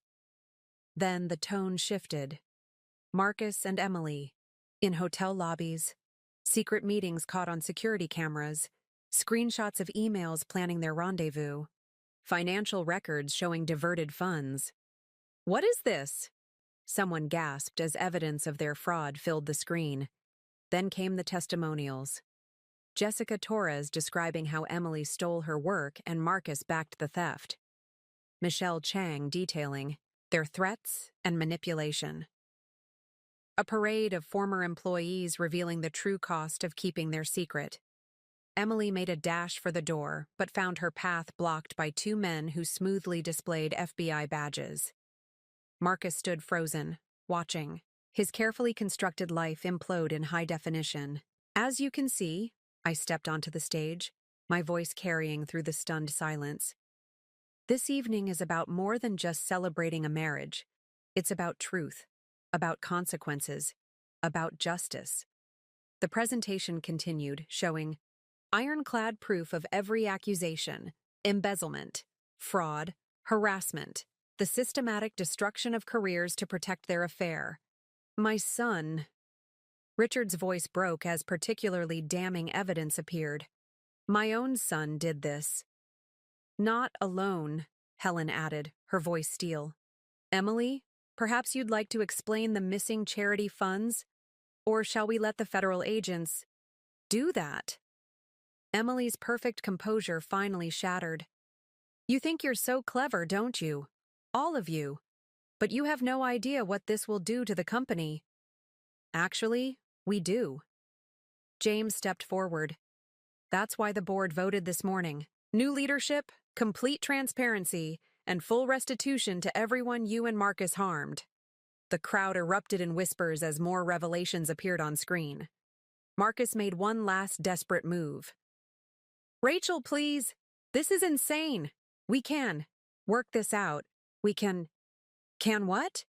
Then the tone shifted. Marcus and Emily, in hotel lobbies, secret meetings caught on security cameras, screenshots of emails planning their rendezvous, financial records showing diverted funds. What is this? Someone gasped as evidence of their fraud filled the screen. Then came the testimonials. Jessica Torres describing how Emily stole her work and Marcus backed the theft. Michelle Chang detailing their threats and manipulation. A parade of former employees revealing the true cost of keeping their secret. Emily made a dash for the door, but found her path blocked by two men who smoothly displayed FBI badges. Marcus stood frozen, watching, his carefully constructed life implode in high definition. As you can see, I stepped onto the stage, my voice carrying through the stunned silence. This evening is about more than just celebrating a marriage. It's about truth, about consequences, about justice. The presentation continued, showing ironclad proof of every accusation, embezzlement, fraud, harassment, the systematic destruction of careers to protect their affair. My son. Richard's voice broke as particularly damning evidence appeared. My own son did this. Not alone, Helen added, her voice steel. Emily, perhaps you'd like to explain the missing charity funds? Or shall we let the federal agents do that? Emily's perfect composure finally shattered. You think you're so clever, don't you? All of you. But you have no idea what this will do to the company. Actually, we do. James stepped forward. That's why the board voted this morning. New leadership, complete transparency, and full restitution to everyone you and Marcus harmed. The crowd erupted in whispers as more revelations appeared on screen. Marcus made one last desperate move. Rachel, please. This is insane. We can work this out. We can what?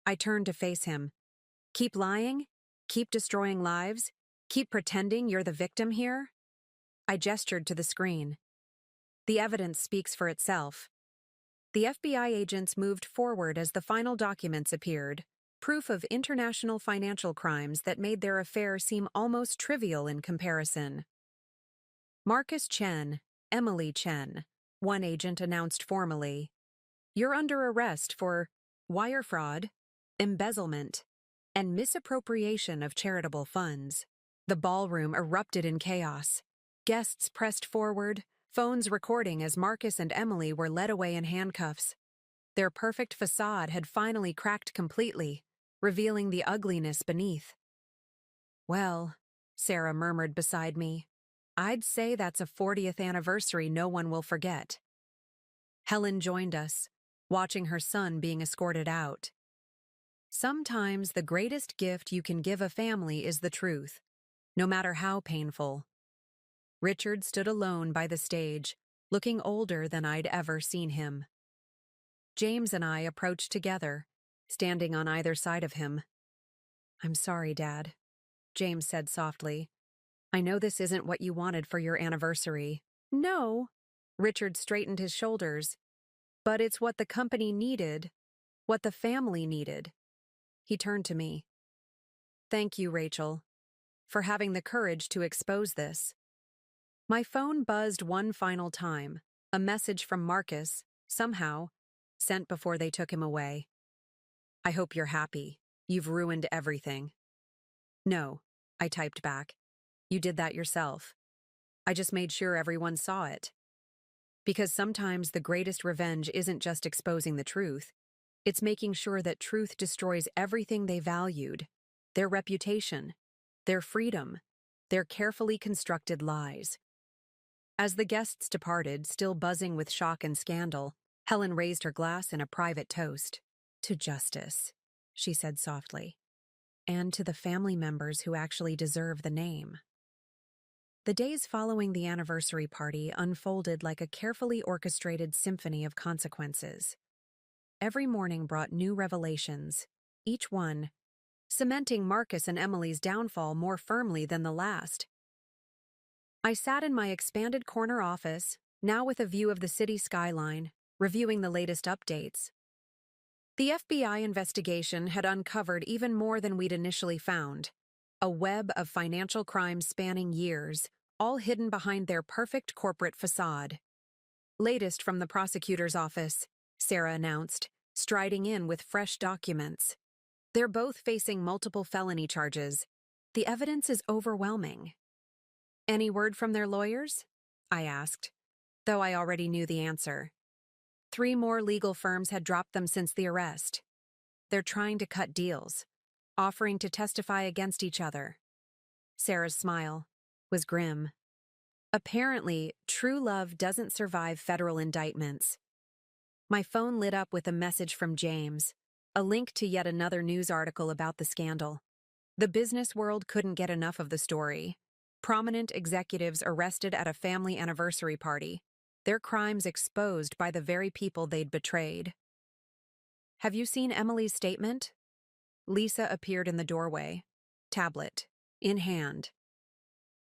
I turned to face him. Keep lying? Keep destroying lives? Keep pretending you're the victim here? I gestured to the screen. The evidence speaks for itself. The FBI agents moved forward as the final documents appeared, proof of international financial crimes that made their affair seem almost trivial in comparison. Marcus Chen, Emily Chen, one agent announced formally. You're under arrest for wire fraud, embezzlement, and misappropriation of charitable funds. The ballroom erupted in chaos. Guests pressed forward, phones recording as Marcus and Emily were led away in handcuffs. Their perfect facade had finally cracked completely, revealing the ugliness beneath. Well, Sarah murmured beside me, I'd say that's a 40th anniversary no one will forget. Helen joined us, watching her son being escorted out. Sometimes the greatest gift you can give a family is the truth, no matter how painful. Richard stood alone by the stage, looking older than I'd ever seen him. James and I approached together, standing on either side of him. I'm sorry, Dad, James said softly, I know this isn't what you wanted for your anniversary. No. Richard straightened his shoulders. But it's what the company needed, what the family needed. He turned to me. Thank you, Rachel, for having the courage to expose this. My phone buzzed one final time, a message from Marcus, somehow, sent before they took him away. I hope you're happy. You've ruined everything. No, I typed back. You did that yourself. I just made sure everyone saw it. Because sometimes the greatest revenge isn't just exposing the truth, it's making sure that truth destroys everything they valued, their reputation, their freedom, their carefully constructed lies. As the guests departed, still buzzing with shock and scandal, Helen raised her glass in a private toast. To justice, she said softly, and to the family members who actually deserve the name. The days following the anniversary party unfolded like a carefully orchestrated symphony of consequences. Every morning brought new revelations, each one cementing Marcus and Emily's downfall more firmly than the last. I sat in my expanded corner office, now with a view of the city skyline, reviewing the latest updates. The FBI investigation had uncovered even more than we'd initially found. A web of financial crimes spanning years, all hidden behind their perfect corporate facade. Latest from the prosecutor's office, Sarah announced, striding in with fresh documents. They're both facing multiple felony charges. The evidence is overwhelming. Any word from their lawyers? I asked, though I already knew the answer. 3 more legal firms had dropped them since the arrest. They're trying to cut deals, offering to testify against each other. Sarah's smile was grim. Apparently, true love doesn't survive federal indictments. My phone lit up with a message from James, a link to yet another news article about the scandal. The business world couldn't get enough of the story. Prominent executives arrested at a family anniversary party, their crimes exposed by the very people they'd betrayed. Have you seen Emily's statement? Lisa appeared in the doorway, tablet in hand.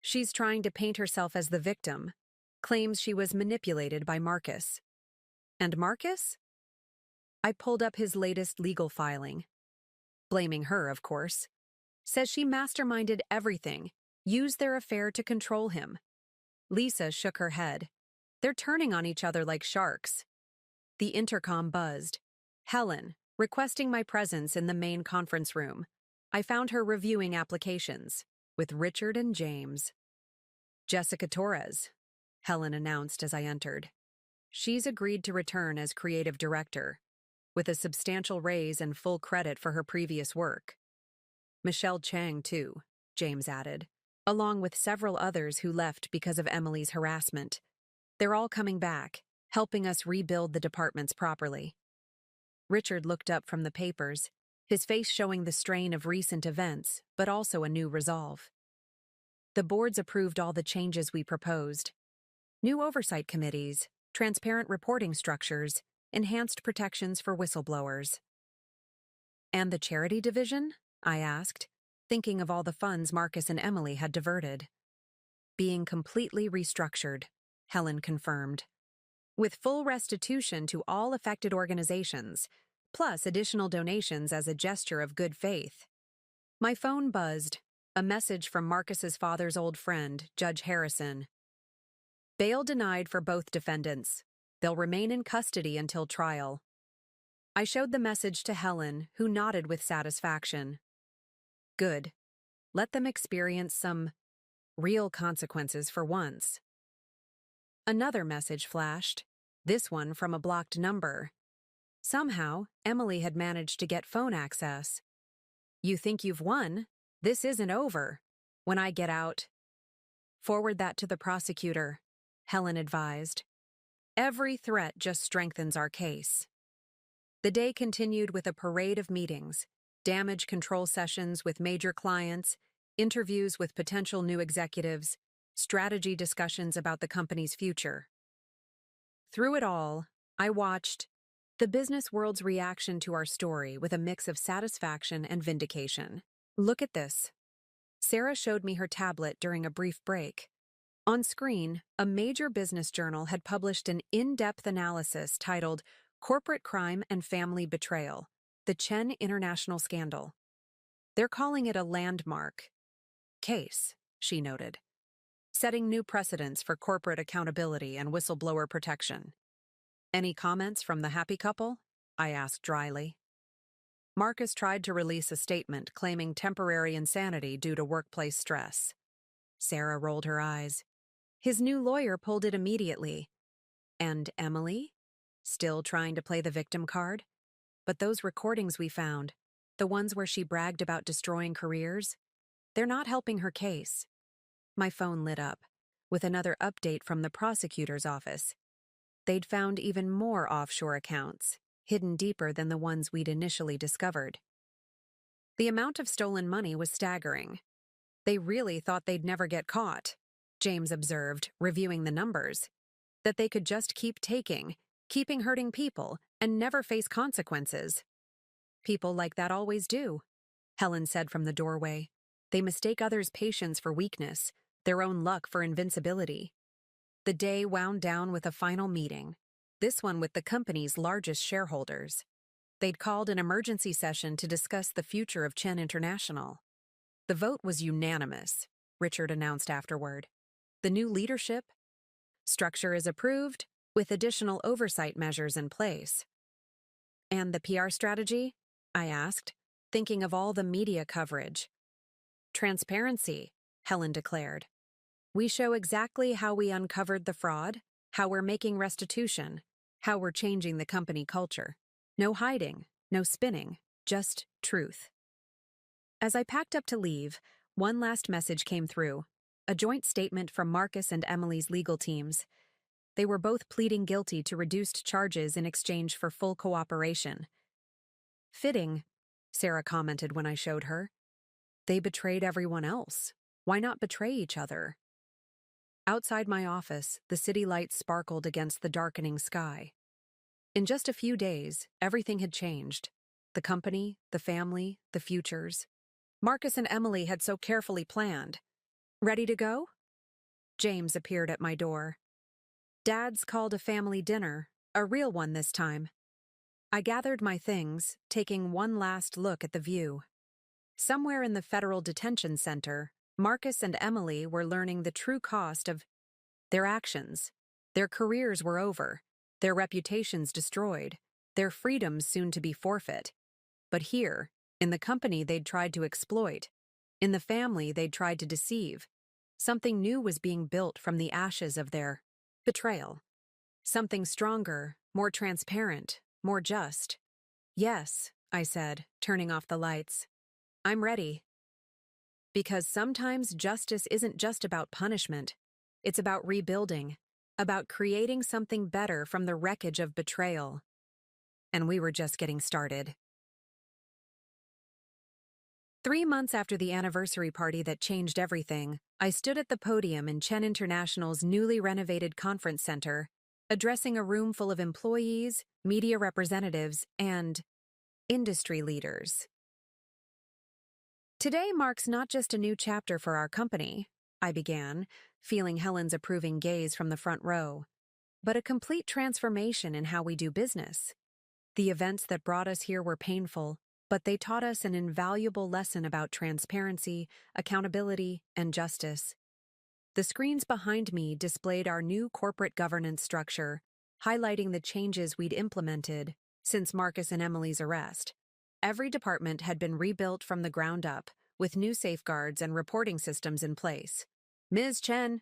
She's trying to paint herself as the victim, claims she was manipulated by Marcus. And Marcus? I pulled up his latest legal filing. Blaming her, of course. Says she masterminded everything, used their affair to control him. Lisa shook her head. They're turning on each other like sharks. The intercom buzzed. Helen, requesting my presence in the main conference room. I found her reviewing applications, with Richard and James. Jessica Torres, Helen announced as I entered. She's agreed to return as creative director, with a substantial raise and full credit for her previous work. Michelle Chang, too, James added, along with several others who left because of Emily's harassment. They're all coming back, helping us rebuild the departments properly. Richard looked up from the papers, his face showing the strain of recent events, but also a new resolve. The boards approved all the changes we proposed. New oversight committees, transparent reporting structures, enhanced protections for whistleblowers. And the charity division? I asked, thinking of all the funds Marcus and Emily had diverted. Being completely restructured, Helen confirmed. With full restitution to all affected organizations, plus additional donations as a gesture of good faith. My phone buzzed, a message from Marcus's father's old friend, Judge Harrison. Bail denied for both defendants. They'll remain in custody until trial. I showed the message to Helen, who nodded with satisfaction. Good. Let them experience some real consequences for once. Another message flashed, this one from a blocked number. Somehow, Emily had managed to get phone access. You think you've won? This isn't over. When I get out, forward that to the prosecutor, Helen advised. Every threat just strengthens our case. The day continued with a parade of meetings, damage control sessions with major clients, interviews with potential new executives, strategy discussions about the company's future. Through it all, I watched the business world's reaction to our story with a mix of satisfaction and vindication. Look at this. Sarah showed me her tablet during a brief break. On screen, a major business journal had published an in-depth analysis titled Corporate Crime and Family Betrayal: The Chen International Scandal. They're calling it a landmark case, she noted, setting new precedents for corporate accountability and whistleblower protection. Any comments from the happy couple? I asked dryly. Marcus tried to release a statement claiming temporary insanity due to workplace stress. Sarah rolled her eyes. His new lawyer pulled it immediately. And Emily? Still trying to play the victim card? But those recordings we found, the ones where she bragged about destroying careers, they're not helping her case. My phone lit up, with another update from the prosecutor's office. They'd found even more offshore accounts, hidden deeper than the ones we'd initially discovered. The amount of stolen money was staggering. They really thought they'd never get caught, James observed, reviewing the numbers. That they could just keep taking, keeping hurting people, and never face consequences. People like that always do, Helen said from the doorway. They mistake others' patience for weakness, their own luck for invincibility. The day wound down with a final meeting, this one with the company's largest shareholders. They'd called an emergency session to discuss the future of Chen International. The vote was unanimous, Richard announced afterward. The new leadership structure is approved, with additional oversight measures in place. And the PR strategy? I asked, thinking of all the media coverage. Transparency, Helen declared. We show exactly how we uncovered the fraud, how we're making restitution, how we're changing the company culture. No hiding, no spinning, just truth. As I packed up to leave, one last message came through, a joint statement from Marcus and Emily's legal teams. They were both pleading guilty to reduced charges in exchange for full cooperation. Fitting, Sarah commented when I showed her. They betrayed everyone else. Why not betray each other? Outside my office, the city lights sparkled against the darkening sky. In just a few days, everything had changed. The company, the family, the futures. Marcus and Emily had so carefully planned. Ready to go? James appeared at my door. Dad's called a family dinner, a real one this time. I gathered my things, taking one last look at the view. Somewhere in the Federal Detention Center, Marcus and Emily were learning the true cost of their actions. Their careers were over, their reputations destroyed, their freedoms soon to be forfeit. But here, in the company they'd tried to exploit, in the family they'd tried to deceive, something new was being built from the ashes of their betrayal. Something stronger, more transparent, more just. Yes, I said, turning off the lights. I'm ready. Because sometimes justice isn't just about punishment. It's about rebuilding, about creating something better from the wreckage of betrayal. And we were just getting started. 3 months after the anniversary party that changed everything, I stood at the podium in Chen International's newly renovated conference center, addressing a room full of employees, media representatives, and industry leaders. Today marks not just a new chapter for our company, I began, feeling Helen's approving gaze from the front row, but a complete transformation in how we do business. The events that brought us here were painful, but they taught us an invaluable lesson about transparency, accountability, and justice. The screens behind me displayed our new corporate governance structure, highlighting the changes we'd implemented since Marcus and Emily's arrest. Every department had been rebuilt from the ground up, with new safeguards and reporting systems in place. Ms. Chen,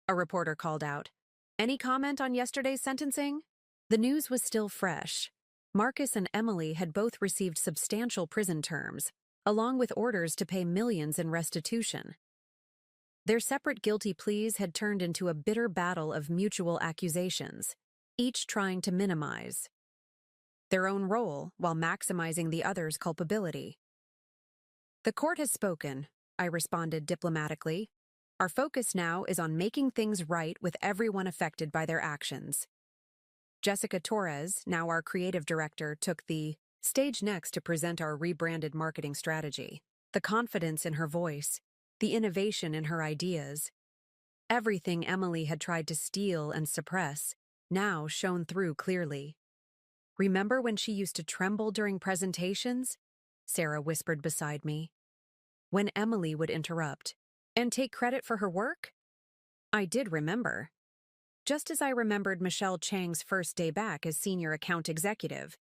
a reporter called out, any comment on yesterday's sentencing? The news was still fresh. Marcus and Emily had both received substantial prison terms, along with orders to pay millions in restitution. Their separate guilty pleas had turned into a bitter battle of mutual accusations, each trying to minimize their own role while maximizing the other's culpability. The court has spoken, I responded diplomatically. Our focus now is on making things right with everyone affected by their actions. Jessica Torres, now our creative director, took the stage next to present our rebranded marketing strategy. The confidence in her voice, the innovation in her ideas. Everything Emily had tried to steal and suppress now shone through clearly. "Remember when she used to tremble during presentations?" Sarah whispered beside me. When Emily would interrupt and take credit for her work? I did remember. Just as I remembered Michelle Chang's first day back as senior account executive,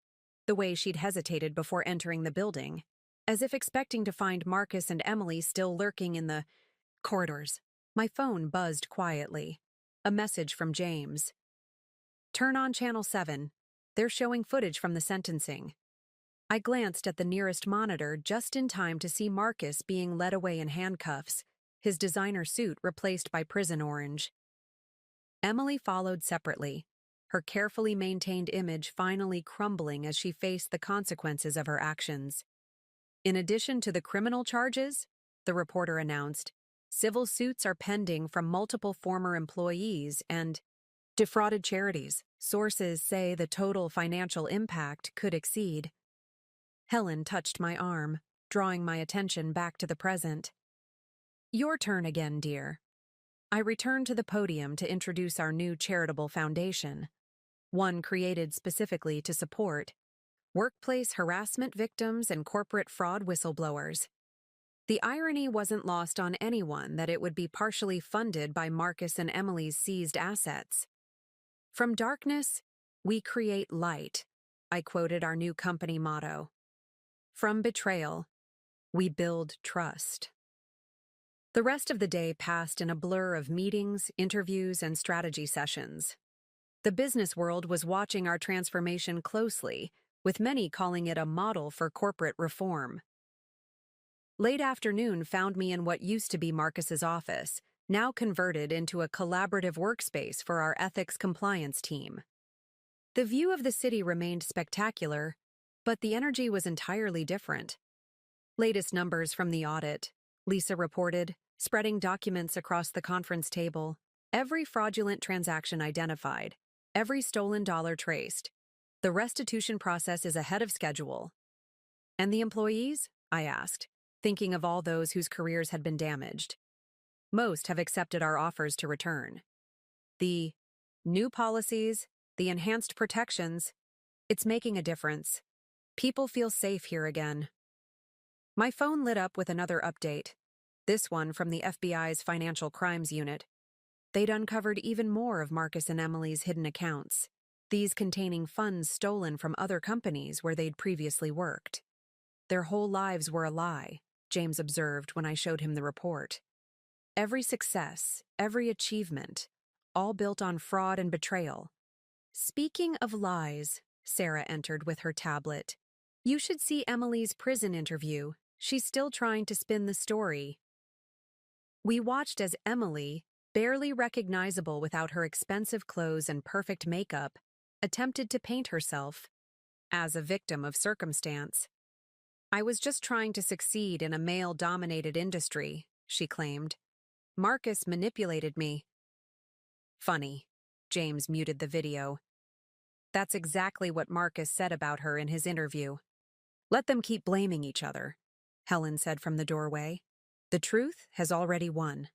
the way she'd hesitated before entering the building, as if expecting to find Marcus and Emily still lurking in the corridors. My phone buzzed quietly. A message from James. "Turn on Channel 7. They're showing footage from the sentencing." I glanced at the nearest monitor just in time to see Marcus being led away in handcuffs, his designer suit replaced by prison orange. Emily followed separately, her carefully maintained image finally crumbling as she faced the consequences of her actions. In addition to the criminal charges, the reporter announced, civil suits are pending from multiple former employees and defrauded charities. Sources say the total financial impact could exceed. Helen touched my arm, drawing my attention back to the present. "Your turn again, dear." I returned to the podium to introduce our new charitable foundation, one created specifically to support workplace harassment victims and corporate fraud whistleblowers. The irony wasn't lost on anyone that it would be partially funded by Marcus and Emily's seized assets. "From darkness, we create light," I quoted our new company motto. "From betrayal, we build trust." The rest of the day passed in a blur of meetings, interviews, and strategy sessions. The business world was watching our transformation closely, with many calling it a model for corporate reform. Late afternoon found me in what used to be Marcus's office, now converted into a collaborative workspace for our ethics compliance team. The view of the city remained spectacular, but the energy was entirely different. "Latest numbers from the audit," Lisa reported, spreading documents across the conference table. "Every fraudulent transaction identified, every stolen dollar traced. The restitution process is ahead of schedule." "And the employees?" I asked, thinking of all those whose careers had been damaged. "Most have accepted our offers to return. The new policies, the enhanced protections, it's making a difference. People feel safe here again." My phone lit up with another update, this one from the FBI's Financial Crimes Unit. They'd uncovered even more of Marcus and Emily's hidden accounts, these containing funds stolen from other companies where they'd previously worked. "Their whole lives were a lie," James observed when I showed him the report. "Every success, every achievement, all built on fraud and betrayal." "Speaking of lies," Sarah entered with her tablet, "you should see Emily's prison interview. She's still trying to spin the story." We watched as Emily, barely recognizable without her expensive clothes and perfect makeup, attempted to paint herself as a victim of circumstance. "I was just trying to succeed in a male-dominated industry," she claimed. "Marcus manipulated me." "Funny." James muted the video. "That's exactly what Marcus said about her in his interview." "Let them keep blaming each other," Helen said from the doorway. "The truth has already won."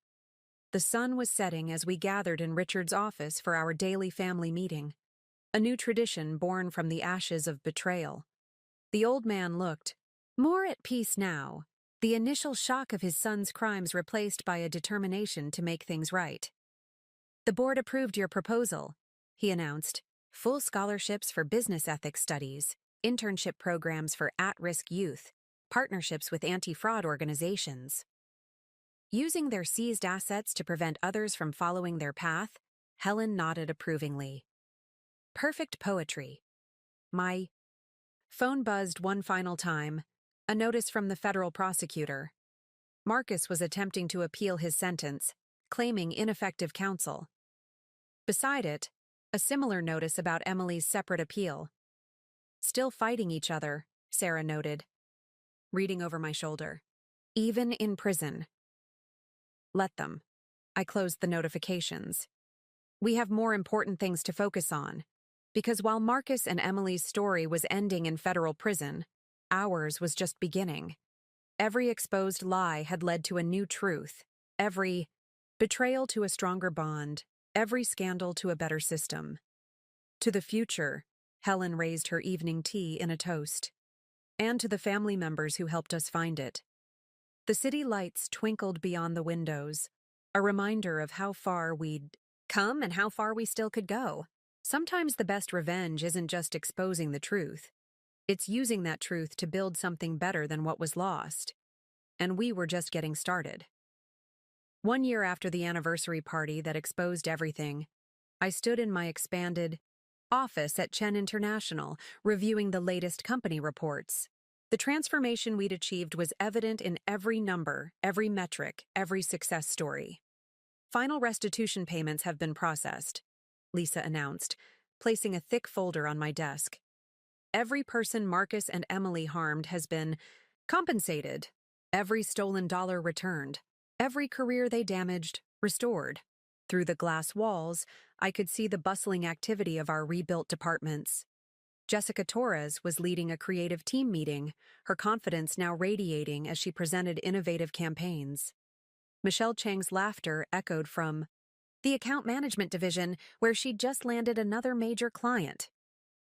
The sun was setting as we gathered in Richard's office for our daily family meeting, a new tradition born from the ashes of betrayal. The old man looked more at peace now, the initial shock of his son's crimes replaced by a determination to make things right. "The board approved your proposal," he announced. "Full scholarships for business ethics studies, internship programs for at-risk youth, partnerships with anti-fraud organizations." Using their seized assets to prevent others from following their path, Helen nodded approvingly. "Perfect poetry." My phone buzzed one final time, a notice from the federal prosecutor. Marcus was attempting to appeal his sentence, claiming ineffective counsel. Beside it, a similar notice about Emily's separate appeal. "Still fighting each other," Sarah noted, reading over my shoulder. "Even in prison." "Let them." I closed the notifications. "We have more important things to focus on." Because while Marcus and Emily's story was ending in federal prison, ours was just beginning. Every exposed lie had led to a new truth. Every betrayal to a stronger bond. Every scandal to a better system. To the future, Helen raised her evening tea in a toast. And to the family members who helped us find it. The city lights twinkled beyond the windows, a reminder of how far we'd come and how far we still could go. Sometimes the best revenge isn't just exposing the truth. It's using that truth to build something better than what was lost. And we were just getting started. 1 year after the anniversary party that exposed everything, I stood in my expanded office at Chen International, reviewing the latest company reports. The transformation we'd achieved was evident in every number, every metric, every success story. Final restitution payments have been processed, Lisa announced, placing a thick folder on my desk. Every person Marcus and Emily harmed has been compensated, every stolen dollar returned, every career they damaged restored. Through the glass walls, I could see the bustling activity of our rebuilt departments. Jessica Torres was leading a creative team meeting, her confidence now radiating as she presented innovative campaigns. Michelle Chang's laughter echoed from the account management division, where she'd just landed another major client.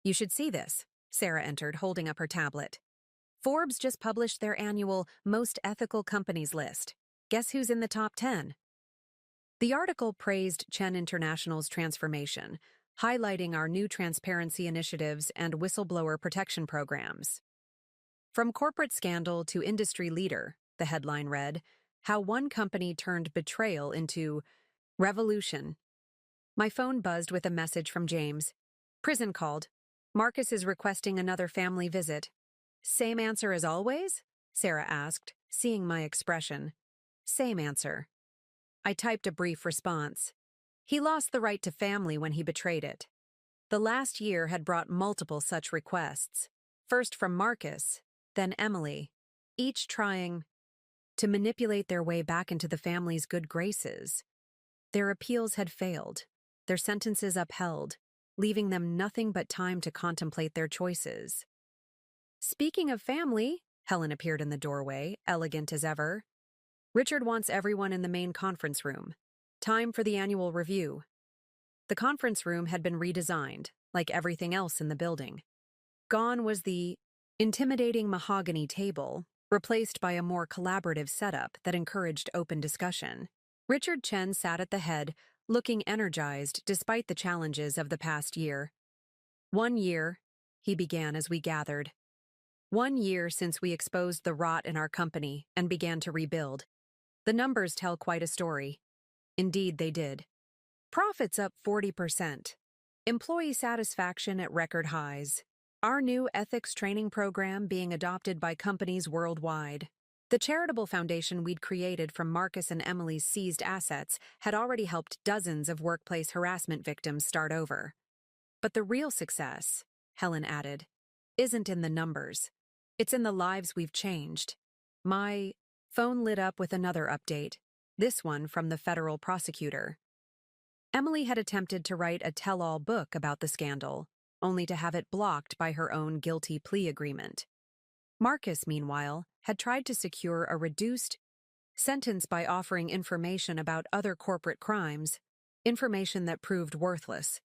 You should see this, Sarah entered, holding up her tablet. Forbes just published their annual Most Ethical Companies list. Guess who's in the top 10? The article praised Chen International's transformation, highlighting our new transparency initiatives and whistleblower protection programs. From corporate scandal to industry leader, the headline read, how one company turned betrayal into revolution. My phone buzzed with a message from James. Prison called. Marcus is requesting another family visit. Same answer as always? Sarah asked, seeing my expression. Same answer. I typed a brief response. He lost the right to family when he betrayed it. The last year had brought multiple such requests, first from Marcus, then Emily, each trying to manipulate their way back into the family's good graces. Their appeals had failed, their sentences upheld, leaving them nothing but time to contemplate their choices. Speaking of family, Helen appeared in the doorway, elegant as ever. Richard wants everyone in the main conference room. Time for the annual review. The conference room had been redesigned, like everything else in the building. Gone was the intimidating mahogany table, replaced by a more collaborative setup that encouraged open discussion. Richard Chen sat at the head, looking energized despite the challenges of the past year. 1 year, he began as we gathered. 1 year since we exposed the rot in our company and began to rebuild. The numbers tell quite a story. Indeed, they did. Profits up 40%. Employee satisfaction at record highs. Our new ethics training program being adopted by companies worldwide. The charitable foundation we'd created from Marcus and Emily's seized assets had already helped dozens of workplace harassment victims start over. But the real success, Helen added, isn't in the numbers. It's in the lives we've changed. My phone lit up with another update, this one from the federal prosecutor. Emily had attempted to write a tell-all book about the scandal, only to have it blocked by her own guilty plea agreement. Marcus, meanwhile, had tried to secure a reduced sentence by offering information about other corporate crimes, information that proved worthless.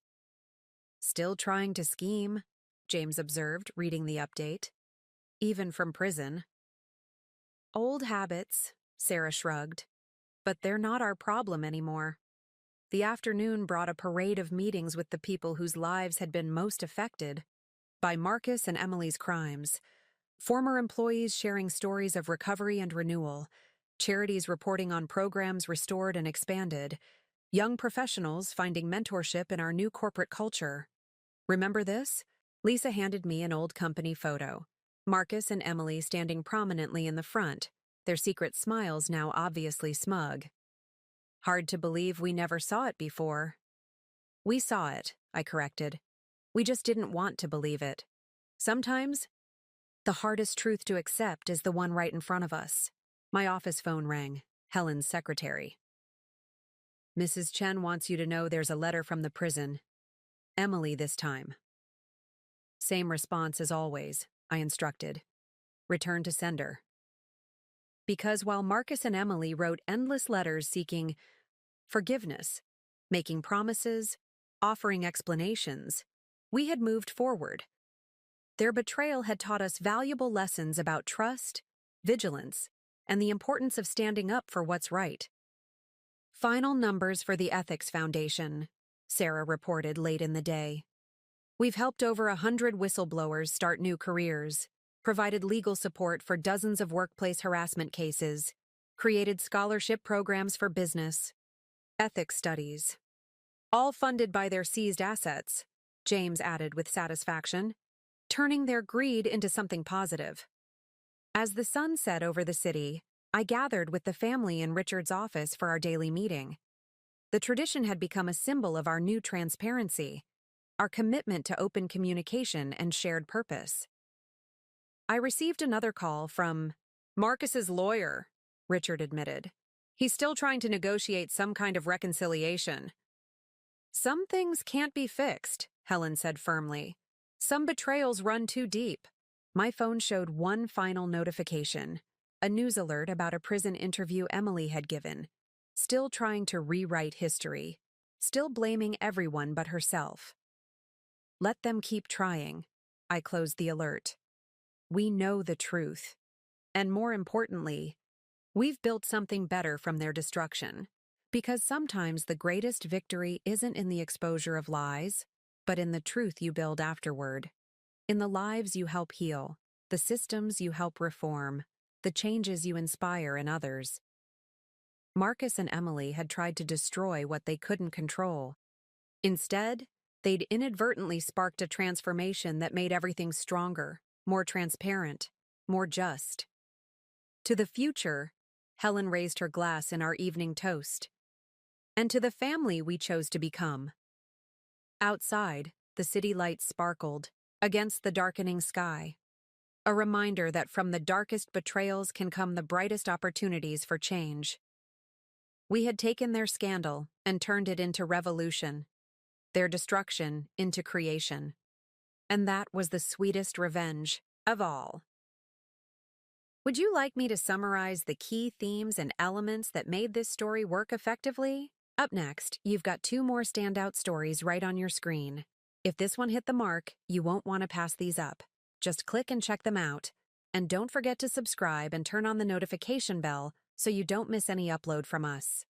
Still trying to scheme, James observed, reading the update. Even from prison. Old habits, Sarah shrugged. But they're not our problem anymore. The afternoon brought a parade of meetings with the people whose lives had been most affected by Marcus and Emily's crimes. Former employees sharing stories of recovery and renewal, charities reporting on programs restored and expanded, young professionals finding mentorship in our new corporate culture. Remember this? Lisa handed me an old company photo. Marcus and Emily standing prominently in the front, their secret smiles now obviously smug. Hard to believe we never saw it before. We saw it, I corrected. We just didn't want to believe it. Sometimes, the hardest truth to accept is the one right in front of us. My office phone rang, Helen's secretary. Mrs. Chen wants you to know there's a letter from the prison. Emily this time. Same response as always, I instructed. Return to sender. Because while Marcus and Emily wrote endless letters seeking forgiveness, making promises, offering explanations, we had moved forward. Their betrayal had taught us valuable lessons about trust, vigilance, and the importance of standing up for what's right. Final numbers for the Ethics Foundation, Sarah reported late in the day. We've helped over 100 whistleblowers start new careers, provided legal support for dozens of workplace harassment cases, created scholarship programs for business, ethics studies, all funded by their seized assets, James added with satisfaction, turning their greed into something positive. As the sun set over the city, I gathered with the family in Richard's office for our daily meeting. The tradition had become a symbol of our new transparency, our commitment to open communication and shared purpose. I received another call from Marcus's lawyer, Richard admitted. He's still trying to negotiate some kind of reconciliation. Some things can't be fixed, Helen said firmly. Some betrayals run too deep. My phone showed one final notification, a news alert about a prison interview Emily had given. Still trying to rewrite history, still blaming everyone but herself. Let them keep trying, I closed the alert. We know the truth. And more importantly, we've built something better from their destruction. Because sometimes the greatest victory isn't in the exposure of lies, but in the truth you build afterward. In the lives you help heal, the systems you help reform, the changes you inspire in others. Marcus and Emily had tried to destroy what they couldn't control. Instead, they'd inadvertently sparked a transformation that made everything stronger, more transparent, more just. To the future, Helen raised her glass in our evening toast. And to the family we chose to become. Outside, the city lights sparkled against the darkening sky. A reminder that from the darkest betrayals can come the brightest opportunities for change. We had taken their scandal and turned it into revolution, their destruction into creation. And that was the sweetest revenge of all. Would you like me to summarize the key themes and elements that made this story work effectively? Up next, you've got 2 more standout stories right on your screen. If this one hit the mark, you won't want to pass these up. Just click and check them out. And don't forget to subscribe and turn on the notification bell so you don't miss any upload from us.